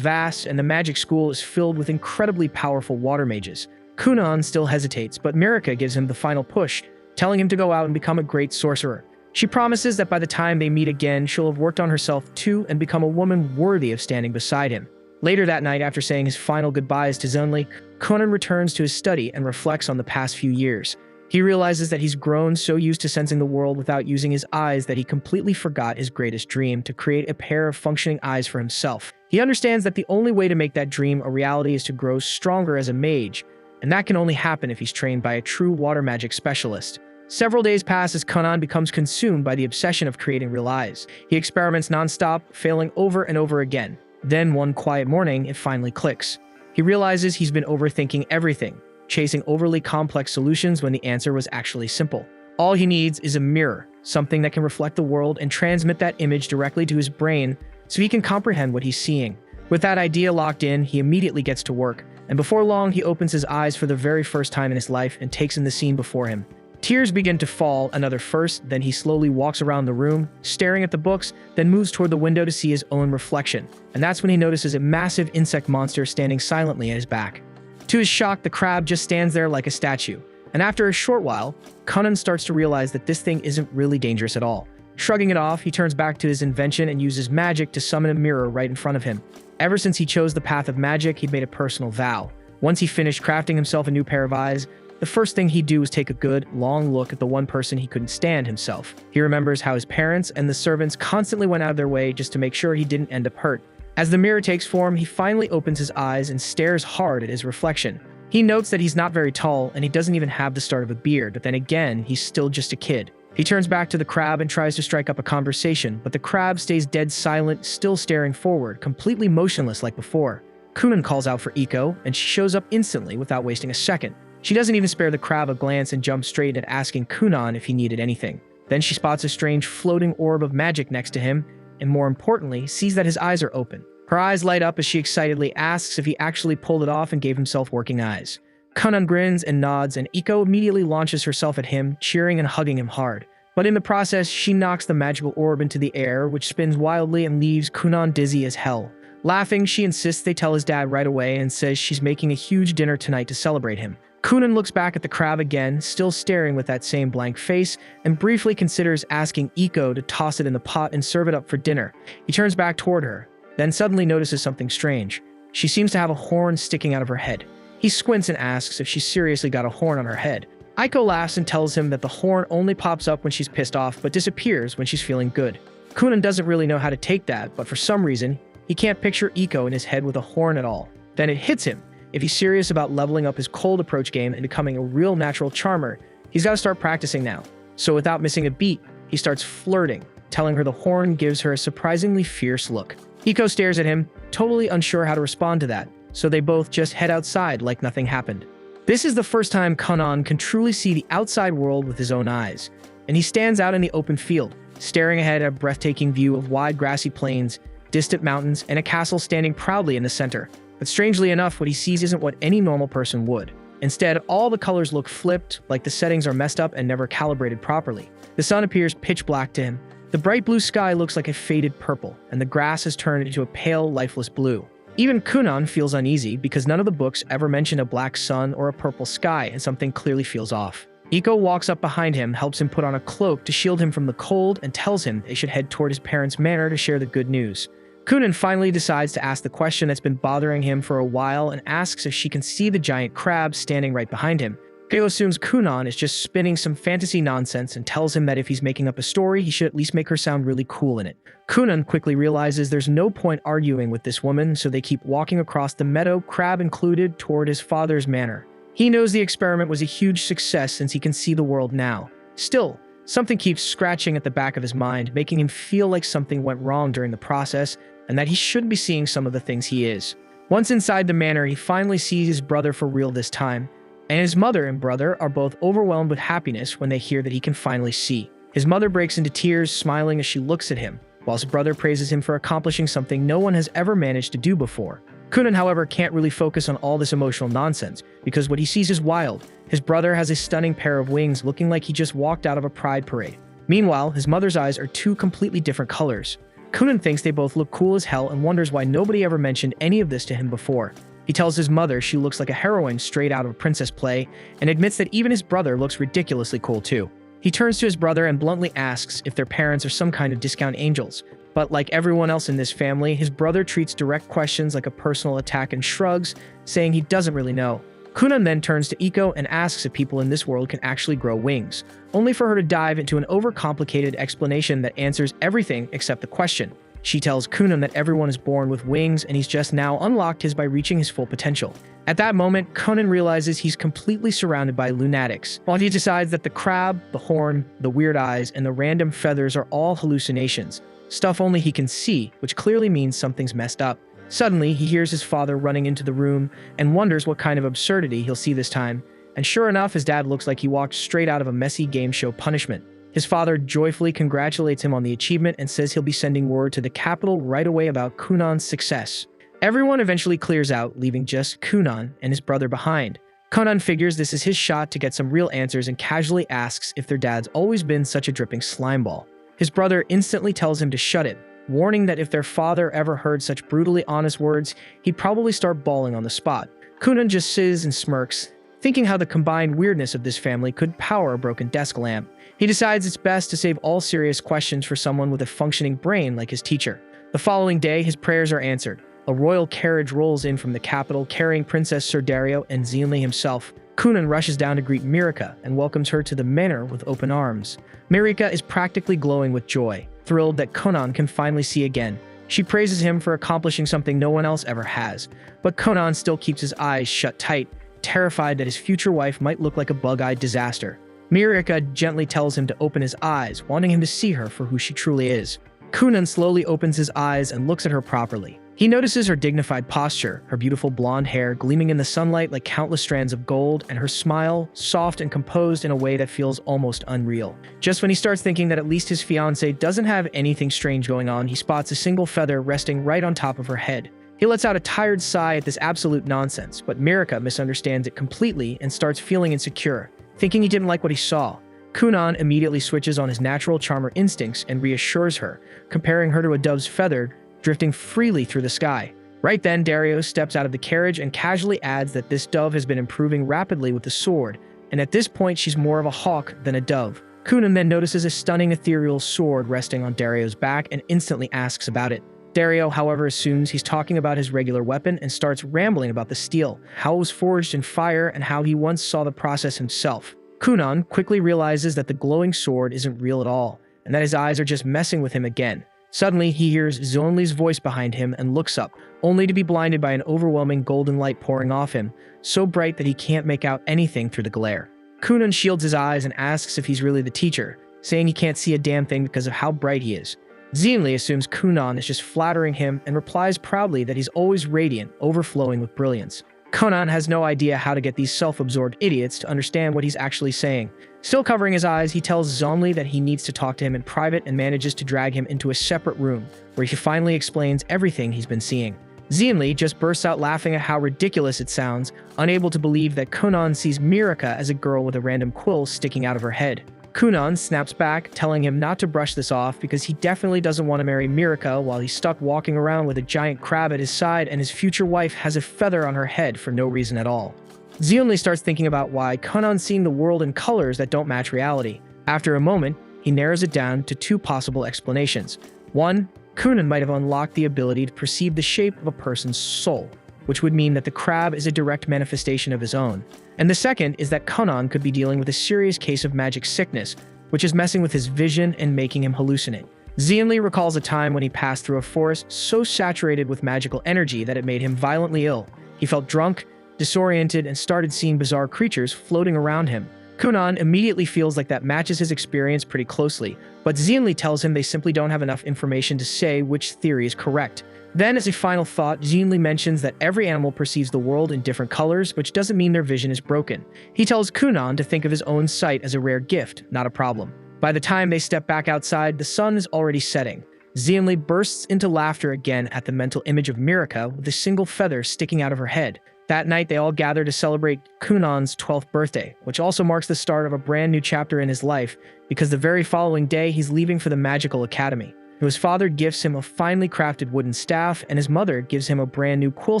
vast, and the magic school is filled with incredibly powerful water mages. Kunan still hesitates, but Mirika gives him the final push, telling him to go out and become a great sorcerer. She promises that by the time they meet again, she'll have worked on herself too and become a woman worthy of standing beside him. Later that night, after saying his final goodbyes to Zeonli, Kunan returns to his study and reflects on the past few years. He realizes that he's grown so used to sensing the world without using his eyes that he completely forgot his greatest dream, to create a pair of functioning eyes for himself. He understands that the only way to make that dream a reality is to grow stronger as a mage, and that can only happen if he's trained by a true water magic specialist. Several days pass as Kunan becomes consumed by the obsession of creating real eyes. He experiments nonstop, failing over and over again. Then one quiet morning, it finally clicks. He realizes he's been overthinking everything, chasing overly complex solutions when the answer was actually simple. All he needs is a mirror, something that can reflect the world and transmit that image directly to his brain so he can comprehend what he's seeing. With that idea locked in, he immediately gets to work, and before long he opens his eyes for the very first time in his life and takes in the scene before him. Tears begin to fall, another first, then he slowly walks around the room, staring at the books, then moves toward the window to see his own reflection. And that's when he notices a massive insect monster standing silently at his back. To his shock, the crab just stands there like a statue. And after a short while, Kunan starts to realize that this thing isn't really dangerous at all. Shrugging it off, he turns back to his invention and uses magic to summon a mirror right in front of him. Ever since he chose the path of magic, he'd made a personal vow. Once he finished crafting himself a new pair of eyes, the first thing he'd do was take a good, long look at the one person he couldn't stand himself. He remembers how his parents and the servants constantly went out of their way just to make sure he didn't end up hurt. As the mirror takes form, he finally opens his eyes and stares hard at his reflection. He notes that he's not very tall, and he doesn't even have the start of a beard, but then again, he's still just a kid. He turns back to the crab and tries to strike up a conversation, but the crab stays dead silent, still staring forward, completely motionless like before. Kunan calls out for Iko, and she shows up instantly without wasting a second. She doesn't even spare the crab a glance and jumps straight at asking Kunan if he needed anything. Then she spots a strange floating orb of magic next to him, and more importantly, sees that his eyes are open. Her eyes light up as she excitedly asks if he actually pulled it off and gave himself working eyes. Kunan grins and nods, and Iko immediately launches herself at him, cheering and hugging him hard. But in the process, she knocks the magical orb into the air, which spins wildly and leaves Kunan dizzy as hell. Laughing, she insists they tell his dad right away and says she's making a huge dinner tonight to celebrate him. Kunan looks back at the crab again, still staring with that same blank face, and briefly considers asking Iko to toss it in the pot and serve it up for dinner. He turns back toward her, then suddenly notices something strange. She seems to have a horn sticking out of her head. He squints and asks if she's seriously got a horn on her head. Iko laughs and tells him that the horn only pops up when she's pissed off, but disappears when she's feeling good. Kunan doesn't really know how to take that, but for some reason, he can't picture Iko in his head with a horn at all. Then it hits him. If he's serious about leveling up his cold approach game and becoming a real natural charmer, he's got to start practicing now. So without missing a beat, he starts flirting, telling her the horn gives her a surprisingly fierce look. Iko stares at him, totally unsure how to respond to that, so they both just head outside like nothing happened. This is the first time Kunan can truly see the outside world with his own eyes, and he stands out in the open field, staring ahead at a breathtaking view of wide grassy plains, distant mountains, and a castle standing proudly in the center. But strangely enough, what he sees isn't what any normal person would. Instead, all the colors look flipped, like the settings are messed up and never calibrated properly. The sun appears pitch black to him. The bright blue sky looks like a faded purple, and the grass has turned into a pale, lifeless blue. Even Kunan feels uneasy because none of the books ever mention a black sun or a purple sky, and something clearly feels off. Iko walks up behind him, helps him put on a cloak to shield him from the cold, and tells him they should head toward his parents' manor to share the good news. Kunan finally decides to ask the question that's been bothering him for a while and asks if she can see the giant crab standing right behind him. Keo assumes Kunan is just spinning some fantasy nonsense and tells him that if he's making up a story, he should at least make her sound really cool in it. Kunan quickly realizes there's no point arguing with this woman, so they keep walking across the meadow, Crab included, toward his father's manor. He knows the experiment was a huge success since he can see the world now. Still, something keeps scratching at the back of his mind, making him feel like something went wrong during the process and that he shouldn't be seeing some of the things he is. Once inside the manor, he finally sees his brother for real this time, and his mother and brother are both overwhelmed with happiness when they hear that he can finally see. His mother breaks into tears, smiling as she looks at him, while his brother praises him for accomplishing something no one has ever managed to do before. Kunan, however, can't really focus on all this emotional nonsense, because what he sees is wild. His brother has a stunning pair of wings, looking like he just walked out of a pride parade. Meanwhile, his mother's eyes are two completely different colors. Kunan thinks they both look cool as hell and wonders why nobody ever mentioned any of this to him before. He tells his mother she looks like a heroine straight out of a princess play, and admits that even his brother looks ridiculously cool too. He turns to his brother and bluntly asks if their parents are some kind of discount angels. But like everyone else in this family, his brother treats direct questions like a personal attack and shrugs, saying he doesn't really know. Kunan then turns to Iko and asks if people in this world can actually grow wings, only for her to dive into an overcomplicated explanation that answers everything except the question. She tells Kunan that everyone is born with wings and he's just now unlocked his by reaching his full potential. At that moment, Kunan realizes he's completely surrounded by lunatics, while he decides that the crab, the horn, the weird eyes, and the random feathers are all hallucinations, stuff only he can see, which clearly means something's messed up. Suddenly, he hears his father running into the room and wonders what kind of absurdity he'll see this time, and sure enough, his dad looks like he walked straight out of a messy game show punishment. His father joyfully congratulates him on the achievement and says he'll be sending word to the capital right away about Kunan's success. Everyone eventually clears out, leaving just Kunan and his brother behind. Kunan figures this is his shot to get some real answers and casually asks if their dad's always been such a dripping slimeball. His brother instantly tells him to shut it, warning that if their father ever heard such brutally honest words, he'd probably start bawling on the spot. Kunan just sits and smirks, thinking how the combined weirdness of this family could power a broken desk lamp. He decides it's best to save all serious questions for someone with a functioning brain like his teacher. The following day, his prayers are answered. A royal carriage rolls in from the capital, carrying Princess Sir Dario and Zenli himself. Kunan rushes down to greet Mirika and welcomes her to the manor with open arms. Mirika is practically glowing with joy, thrilled that Kunan can finally see again. She praises him for accomplishing something no one else ever has, but Kunan still keeps his eyes shut tight, terrified that his future wife might look like a bug-eyed disaster. Mirika gently tells him to open his eyes, wanting him to see her for who she truly is. Kunan slowly opens his eyes and looks at her properly. He notices her dignified posture, her beautiful blonde hair gleaming in the sunlight like countless strands of gold, and her smile, soft and composed in a way that feels almost unreal. Just when he starts thinking that at least his fiancée doesn't have anything strange going on, he spots a single feather resting right on top of her head. He lets out a tired sigh at this absolute nonsense, but Mirika misunderstands it completely and starts feeling insecure, thinking he didn't like what he saw. Kunan immediately switches on his natural charmer instincts and reassures her, comparing her to a dove's feather drifting freely through the sky. Right then, Dario steps out of the carriage and casually adds that this dove has been improving rapidly with the sword, and at this point she's more of a hawk than a dove. Kunan then notices a stunning ethereal sword resting on Dario's back and instantly asks about it. Dario, however, assumes he's talking about his regular weapon and starts rambling about the steel, how it was forged in fire, and how he once saw the process himself. Kunan quickly realizes that the glowing sword isn't real at all, and that his eyes are just messing with him again. Suddenly, he hears Zonli's voice behind him and looks up, only to be blinded by an overwhelming golden light pouring off him, so bright that he can't make out anything through the glare. Kunan shields his eyes and asks if he's really the teacher, saying he can't see a damn thing because of how bright he is. Zenli assumes Kunan is just flattering him and replies proudly that he's always radiant, overflowing with brilliance. Kunan has no idea how to get these self-absorbed idiots to understand what he's actually saying. Still covering his eyes, he tells Zonli that he needs to talk to him in private and manages to drag him into a separate room, where he finally explains everything he's been seeing. Zenli just bursts out laughing at how ridiculous it sounds, unable to believe that Kunan sees Mirika as a girl with a random quill sticking out of her head. Kunan snaps back, telling him not to brush this off because he definitely doesn't want to marry Mirika while he's stuck walking around with a giant crab at his side and his future wife has a feather on her head for no reason at all. Zenli starts thinking about why Kunan's seeing the world in colors that don't match reality. After a moment, he narrows it down to two possible explanations. One, Kunan might have unlocked the ability to perceive the shape of a person's soul, which would mean that the crab is a direct manifestation of his own. And the second is that Conan could be dealing with a serious case of magic sickness, which is messing with his vision and making him hallucinate. Xianli recalls a time when he passed through a forest so saturated with magical energy that it made him violently ill. He felt drunk, disoriented, and started seeing bizarre creatures floating around him. Conan immediately feels like that matches his experience pretty closely, but Xianli tells him they simply don't have enough information to say which theory is correct. Then, as a final thought, Xianli mentions that every animal perceives the world in different colors, which doesn't mean their vision is broken. He tells Conan to think of his own sight as a rare gift, not a problem. By the time they step back outside, the sun is already setting. Xianli bursts into laughter again at the mental image of Mirika with a single feather sticking out of her head. That night, they all gather to celebrate Cunan's 12th birthday, which also marks the start of a brand new chapter in his life, because the very following day, he's leaving for the Magical Academy. His father gifts him a finely crafted wooden staff, and his mother gives him a brand new quill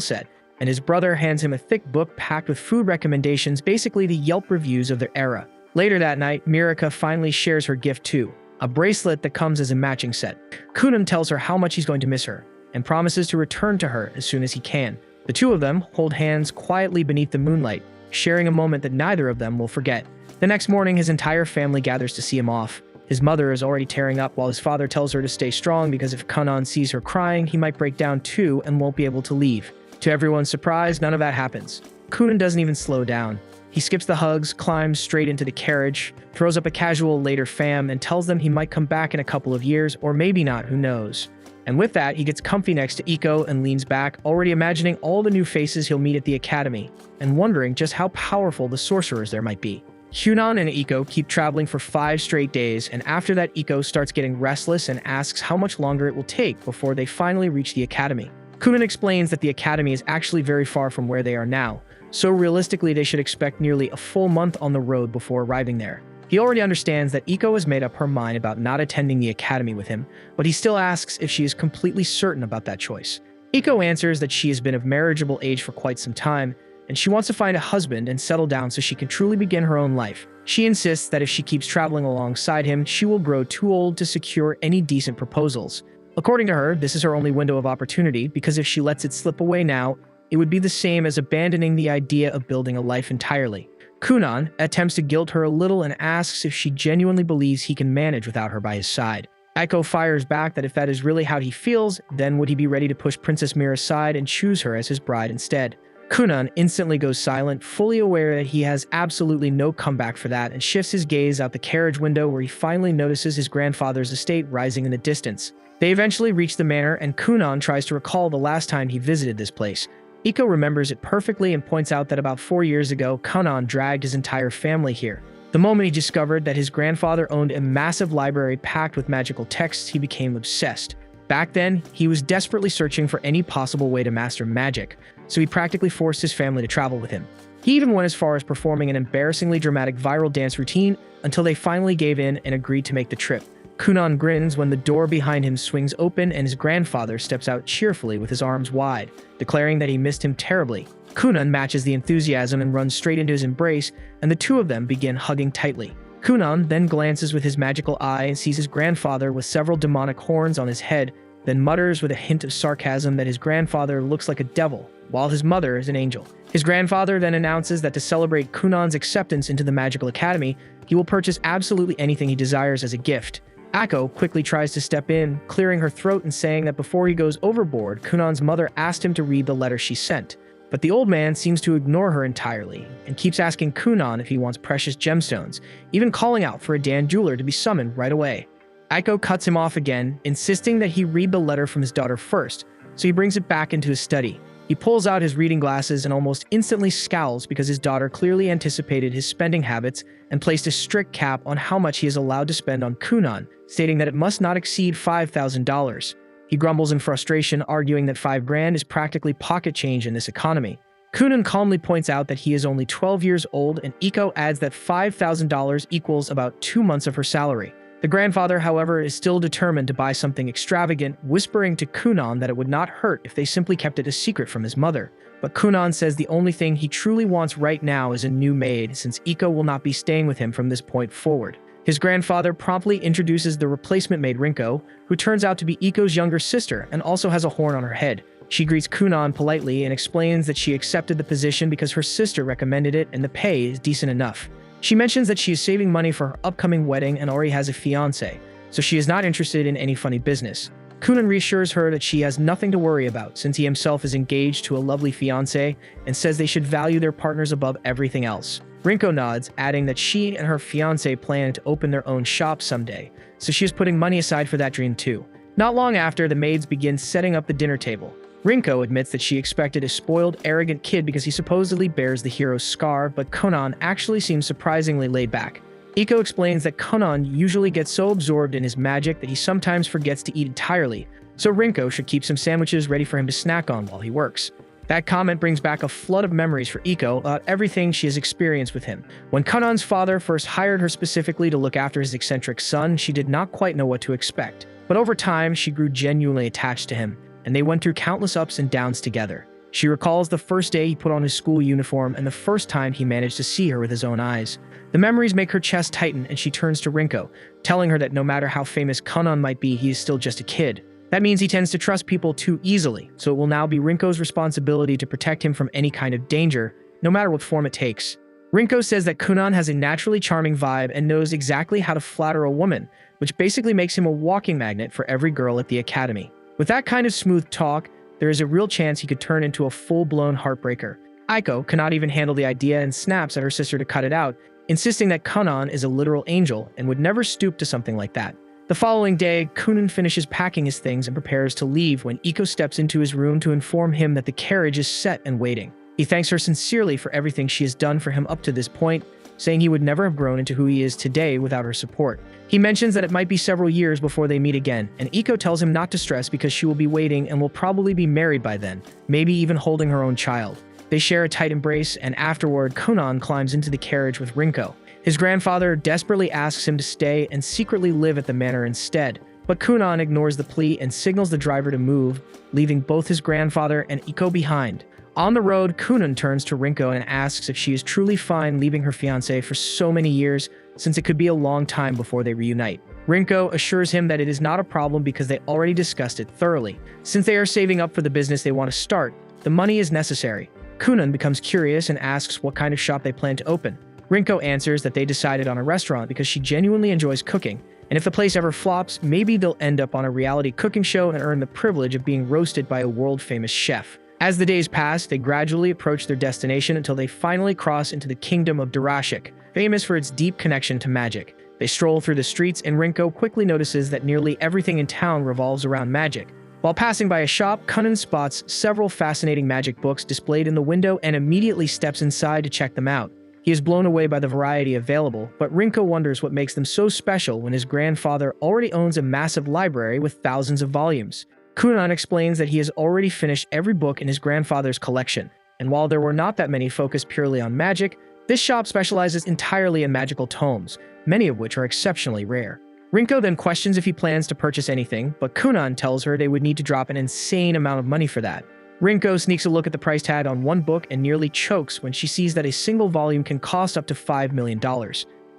set, and his brother hands him a thick book packed with food recommendations, basically the Yelp reviews of their era. Later that night, Mirika finally shares her gift too, a bracelet that comes as a matching set. Conan tells her how much he's going to miss her, and promises to return to her as soon as he can. The two of them hold hands quietly beneath the moonlight, sharing a moment that neither of them will forget. The next morning, his entire family gathers to see him off. His mother is already tearing up while his father tells her to stay strong because if Conan sees her crying, he might break down too and won't be able to leave. To everyone's surprise, none of that happens. Conan doesn't even slow down. He skips the hugs, climbs straight into the carriage, throws up a casual later fam, and tells them he might come back in a couple of years, or maybe not, who knows. And with that, he gets comfy next to Iko and leans back, already imagining all the new faces he'll meet at the academy, and wondering just how powerful the sorcerers there might be. Hunan and Iko keep traveling for 5 straight days, and after that Iko starts getting restless and asks how much longer it will take before they finally reach the academy. Kunan explains that the academy is actually very far from where they are now, so realistically they should expect nearly a full month on the road before arriving there. He already understands that Iko has made up her mind about not attending the academy with him, but he still asks if she is completely certain about that choice. Iko answers that she has been of marriageable age for quite some time, and she wants to find a husband and settle down so she can truly begin her own life. She insists that if she keeps traveling alongside him, she will grow too old to secure any decent proposals. According to her, this is her only window of opportunity, because if she lets it slip away now, it would be the same as abandoning the idea of building a life entirely. Kunan attempts to guilt her a little and asks if she genuinely believes he can manage without her by his side. Eiko fires back that if that is really how he feels, then would he be ready to push Princess Mira aside and choose her as his bride instead? Kunan instantly goes silent, fully aware that he has absolutely no comeback for that, and shifts his gaze out the carriage window where he finally notices his grandfather's estate rising in the distance. They eventually reach the manor, and Kunan tries to recall the last time he visited this place. Iko remembers it perfectly and points out that about 4 years ago, Conan dragged his entire family here. The moment he discovered that his grandfather owned a massive library packed with magical texts, he became obsessed. Back then, he was desperately searching for any possible way to master magic, so he practically forced his family to travel with him. He even went as far as performing an embarrassingly dramatic viral dance routine until they finally gave in and agreed to make the trip. Kunan grins when the door behind him swings open and his grandfather steps out cheerfully with his arms wide, declaring that he missed him terribly. Kunan matches the enthusiasm and runs straight into his embrace, and the two of them begin hugging tightly. Kunan then glances with his magical eye and sees his grandfather with several demonic horns on his head, then mutters with a hint of sarcasm that his grandfather looks like a devil, while his mother is an angel. His grandfather then announces that to celebrate Kunan's acceptance into the Magical Academy, he will purchase absolutely anything he desires as a gift. Akko quickly tries to step in, clearing her throat and saying that before he goes overboard, Kunan's mother asked him to read the letter she sent. But the old man seems to ignore her entirely, and keeps asking Kunan if he wants precious gemstones, even calling out for a Dan jeweler to be summoned right away. Akko cuts him off again, insisting that he read the letter from his daughter first, so he brings it back into his study. He pulls out his reading glasses and almost instantly scowls because his daughter clearly anticipated his spending habits and placed a strict cap on how much he is allowed to spend on Kunan, stating that it must not exceed $5,000. He grumbles in frustration, arguing that $5,000 is practically pocket change in this economy. Kunan calmly points out that he is only 12 years old, and Iko adds that $5,000 equals about 2 months of her salary. The grandfather, however, is still determined to buy something extravagant, whispering to Kunan that it would not hurt if they simply kept it a secret from his mother. But Kunan says the only thing he truly wants right now is a new maid, since Iko will not be staying with him from this point forward. His grandfather promptly introduces the replacement maid Rinko, who turns out to be Iko's younger sister and also has a horn on her head. She greets Kunan politely and explains that she accepted the position because her sister recommended it and the pay is decent enough. She mentions that she is saving money for her upcoming wedding and already has a fiancé, so she is not interested in any funny business. Kunan reassures her that she has nothing to worry about since he himself is engaged to a lovely fiancé and says they should value their partners above everything else. Rinko nods, adding that she and her fiancé plan to open their own shop someday, so she is putting money aside for that dream too. Not long after, the maids begin setting up the dinner table. Rinko admits that she expected a spoiled, arrogant kid because he supposedly bears the hero's scar, but Conan actually seems surprisingly laid back. Iko explains that Conan usually gets so absorbed in his magic that he sometimes forgets to eat entirely, so Rinko should keep some sandwiches ready for him to snack on while he works. That comment brings back a flood of memories for Iko about everything she has experienced with him. When Conan's father first hired her specifically to look after his eccentric son, she did not quite know what to expect. But over time, she grew genuinely attached to him, and they went through countless ups and downs together. She recalls the first day he put on his school uniform and the first time he managed to see her with his own eyes. The memories make her chest tighten and she turns to Rinko, telling her that no matter how famous Conan might be, he is still just a kid. That means he tends to trust people too easily, so it will now be Rinko's responsibility to protect him from any kind of danger, no matter what form it takes. Rinko says that Conan has a naturally charming vibe and knows exactly how to flatter a woman, which basically makes him a walking magnet for every girl at the academy. With that kind of smooth talk, there is a real chance he could turn into a full-blown heartbreaker. Aiko cannot even handle the idea and snaps at her sister to cut it out, insisting that Conan is a literal angel and would never stoop to something like that. The following day, Kunan finishes packing his things and prepares to leave when Iko steps into his room to inform him that the carriage is set and waiting. He thanks her sincerely for everything she has done for him up to this point, saying he would never have grown into who he is today without her support. He mentions that it might be several years before they meet again, and Iko tells him not to stress because she will be waiting and will probably be married by then, maybe even holding her own child. They share a tight embrace, and afterward, Conan climbs into the carriage with Rinko. His grandfather desperately asks him to stay and secretly live at the manor instead, but Conan ignores the plea and signals the driver to move, leaving both his grandfather and Iko behind. On the road, Kunan turns to Rinko and asks if she is truly fine leaving her fiancé for so many years, since it could be a long time before they reunite. Rinko assures him that it is not a problem because they already discussed it thoroughly. Since they are saving up for the business they want to start, the money is necessary. Kunan becomes curious and asks what kind of shop they plan to open. Rinko answers that they decided on a restaurant because she genuinely enjoys cooking, and if the place ever flops, maybe they'll end up on a reality cooking show and earn the privilege of being roasted by a world-famous chef. As the days pass, they gradually approach their destination until they finally cross into the kingdom of Durashik, famous for its deep connection to magic. They stroll through the streets, and Rinko quickly notices that nearly everything in town revolves around magic. While passing by a shop, Kunan spots several fascinating magic books displayed in the window and immediately steps inside to check them out. He is blown away by the variety available, but Rinko wonders what makes them so special when his grandfather already owns a massive library with thousands of volumes. Kunan explains that he has already finished every book in his grandfather's collection, and while there were not that many focused purely on magic, this shop specializes entirely in magical tomes, many of which are exceptionally rare. Rinko then questions if he plans to purchase anything, but Kunan tells her they would need to drop an insane amount of money for that. Rinko sneaks a look at the price tag on one book and nearly chokes when she sees that a single volume can cost up to $5 million.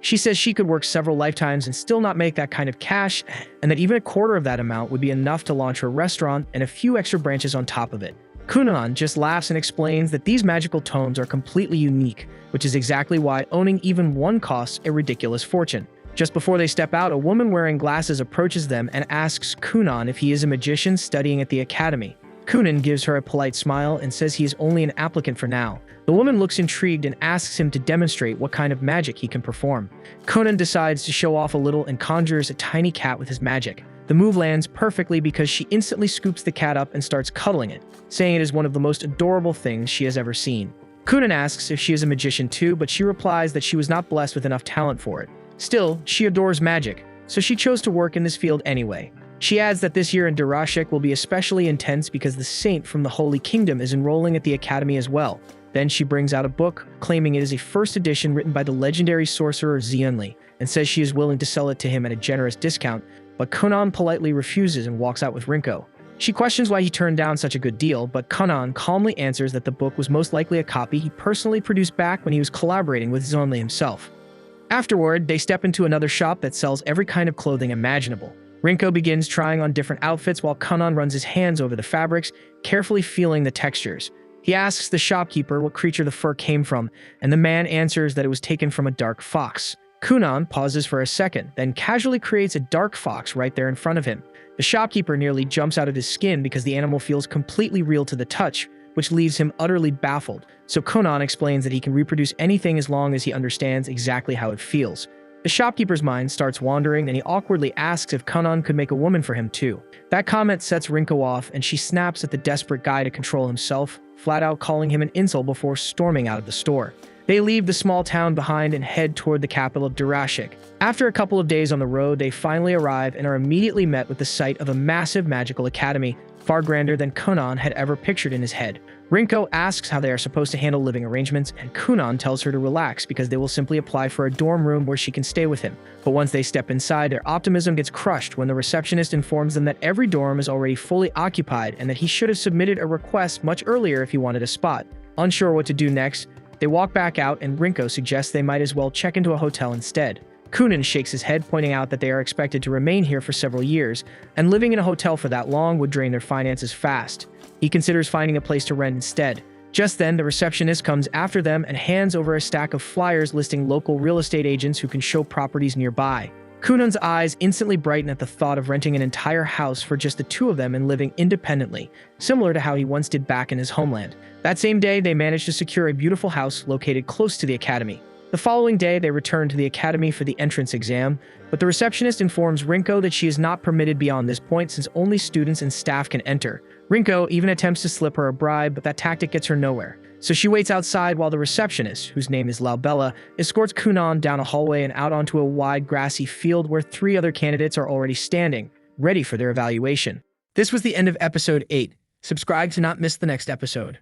She says she could work several lifetimes and still not make that kind of cash, and that even a quarter of that amount would be enough to launch her restaurant and a few extra branches on top of it. Kunan just laughs and explains that these magical tomes are completely unique, which is exactly why owning even one costs a ridiculous fortune. Just before they step out, a woman wearing glasses approaches them and asks Kunan if he is a magician studying at the academy. Kunan gives her a polite smile and says he is only an applicant for now. The woman looks intrigued and asks him to demonstrate what kind of magic he can perform. Kunan decides to show off a little and conjures a tiny cat with his magic. The move lands perfectly because she instantly scoops the cat up and starts cuddling it, saying it is one of the most adorable things she has ever seen. Kunan asks if she is a magician too, but she replies that she was not blessed with enough talent for it. Still, she adores magic, so she chose to work in this field anyway. She adds that this year in Durashik will be especially intense because the saint from the Holy Kingdom is enrolling at the academy as well. Then she brings out a book, claiming it is a first edition written by the legendary sorcerer Xianli, and says she is willing to sell it to him at a generous discount, but Kunan politely refuses and walks out with Rinko. She questions why he turned down such a good deal, but Kunan calmly answers that the book was most likely a copy he personally produced back when he was collaborating with Xianli himself. Afterward, they step into another shop that sells every kind of clothing imaginable. Rinko begins trying on different outfits while Kunan runs his hands over the fabrics, carefully feeling the textures. He asks the shopkeeper what creature the fur came from, and the man answers that it was taken from a dark fox. Kunan pauses for a second, then casually creates a dark fox right there in front of him. The shopkeeper nearly jumps out of his skin because the animal feels completely real to the touch, which leaves him utterly baffled. So Kunan explains that he can reproduce anything as long as he understands exactly how it feels. The shopkeeper's mind starts wandering, and he awkwardly asks if Kunan could make a woman for him too. That comment sets Rinko off, and she snaps at the desperate guy to control himself, flat out calling him an insult before storming out of the store. They leave the small town behind and head toward the capital of Durashik. After a couple of days on the road, they finally arrive and are immediately met with the sight of a massive magical academy, far grander than Kunan had ever pictured in his head. Rinko asks how they are supposed to handle living arrangements, and Kunan tells her to relax because they will simply apply for a dorm room where she can stay with him. But once they step inside, their optimism gets crushed when the receptionist informs them that every dorm is already fully occupied and that he should have submitted a request much earlier if he wanted a spot. Unsure what to do next, they walk back out, and Rinko suggests they might as well check into a hotel instead. Kunan shakes his head, pointing out that they are expected to remain here for several years, and living in a hotel for that long would drain their finances fast. He considers finding a place to rent instead. Just then, the receptionist comes after them and hands over a stack of flyers listing local real estate agents who can show properties nearby. Kunan's eyes instantly brighten at the thought of renting an entire house for just the two of them and living independently, similar to how he once did back in his homeland. That same day, they managed to secure a beautiful house located close to the academy. The following day, they return to the academy for the entrance exam, but the receptionist informs Rinko that she is not permitted beyond this point since only students and staff can enter. Rinko even attempts to slip her a bribe, but that tactic gets her nowhere. So she waits outside while the receptionist, whose name is Laubella, escorts Kunan down a hallway and out onto a wide grassy field where 3 other candidates are already standing, ready for their evaluation. This was the end of episode 8. Subscribe to not miss the next episode.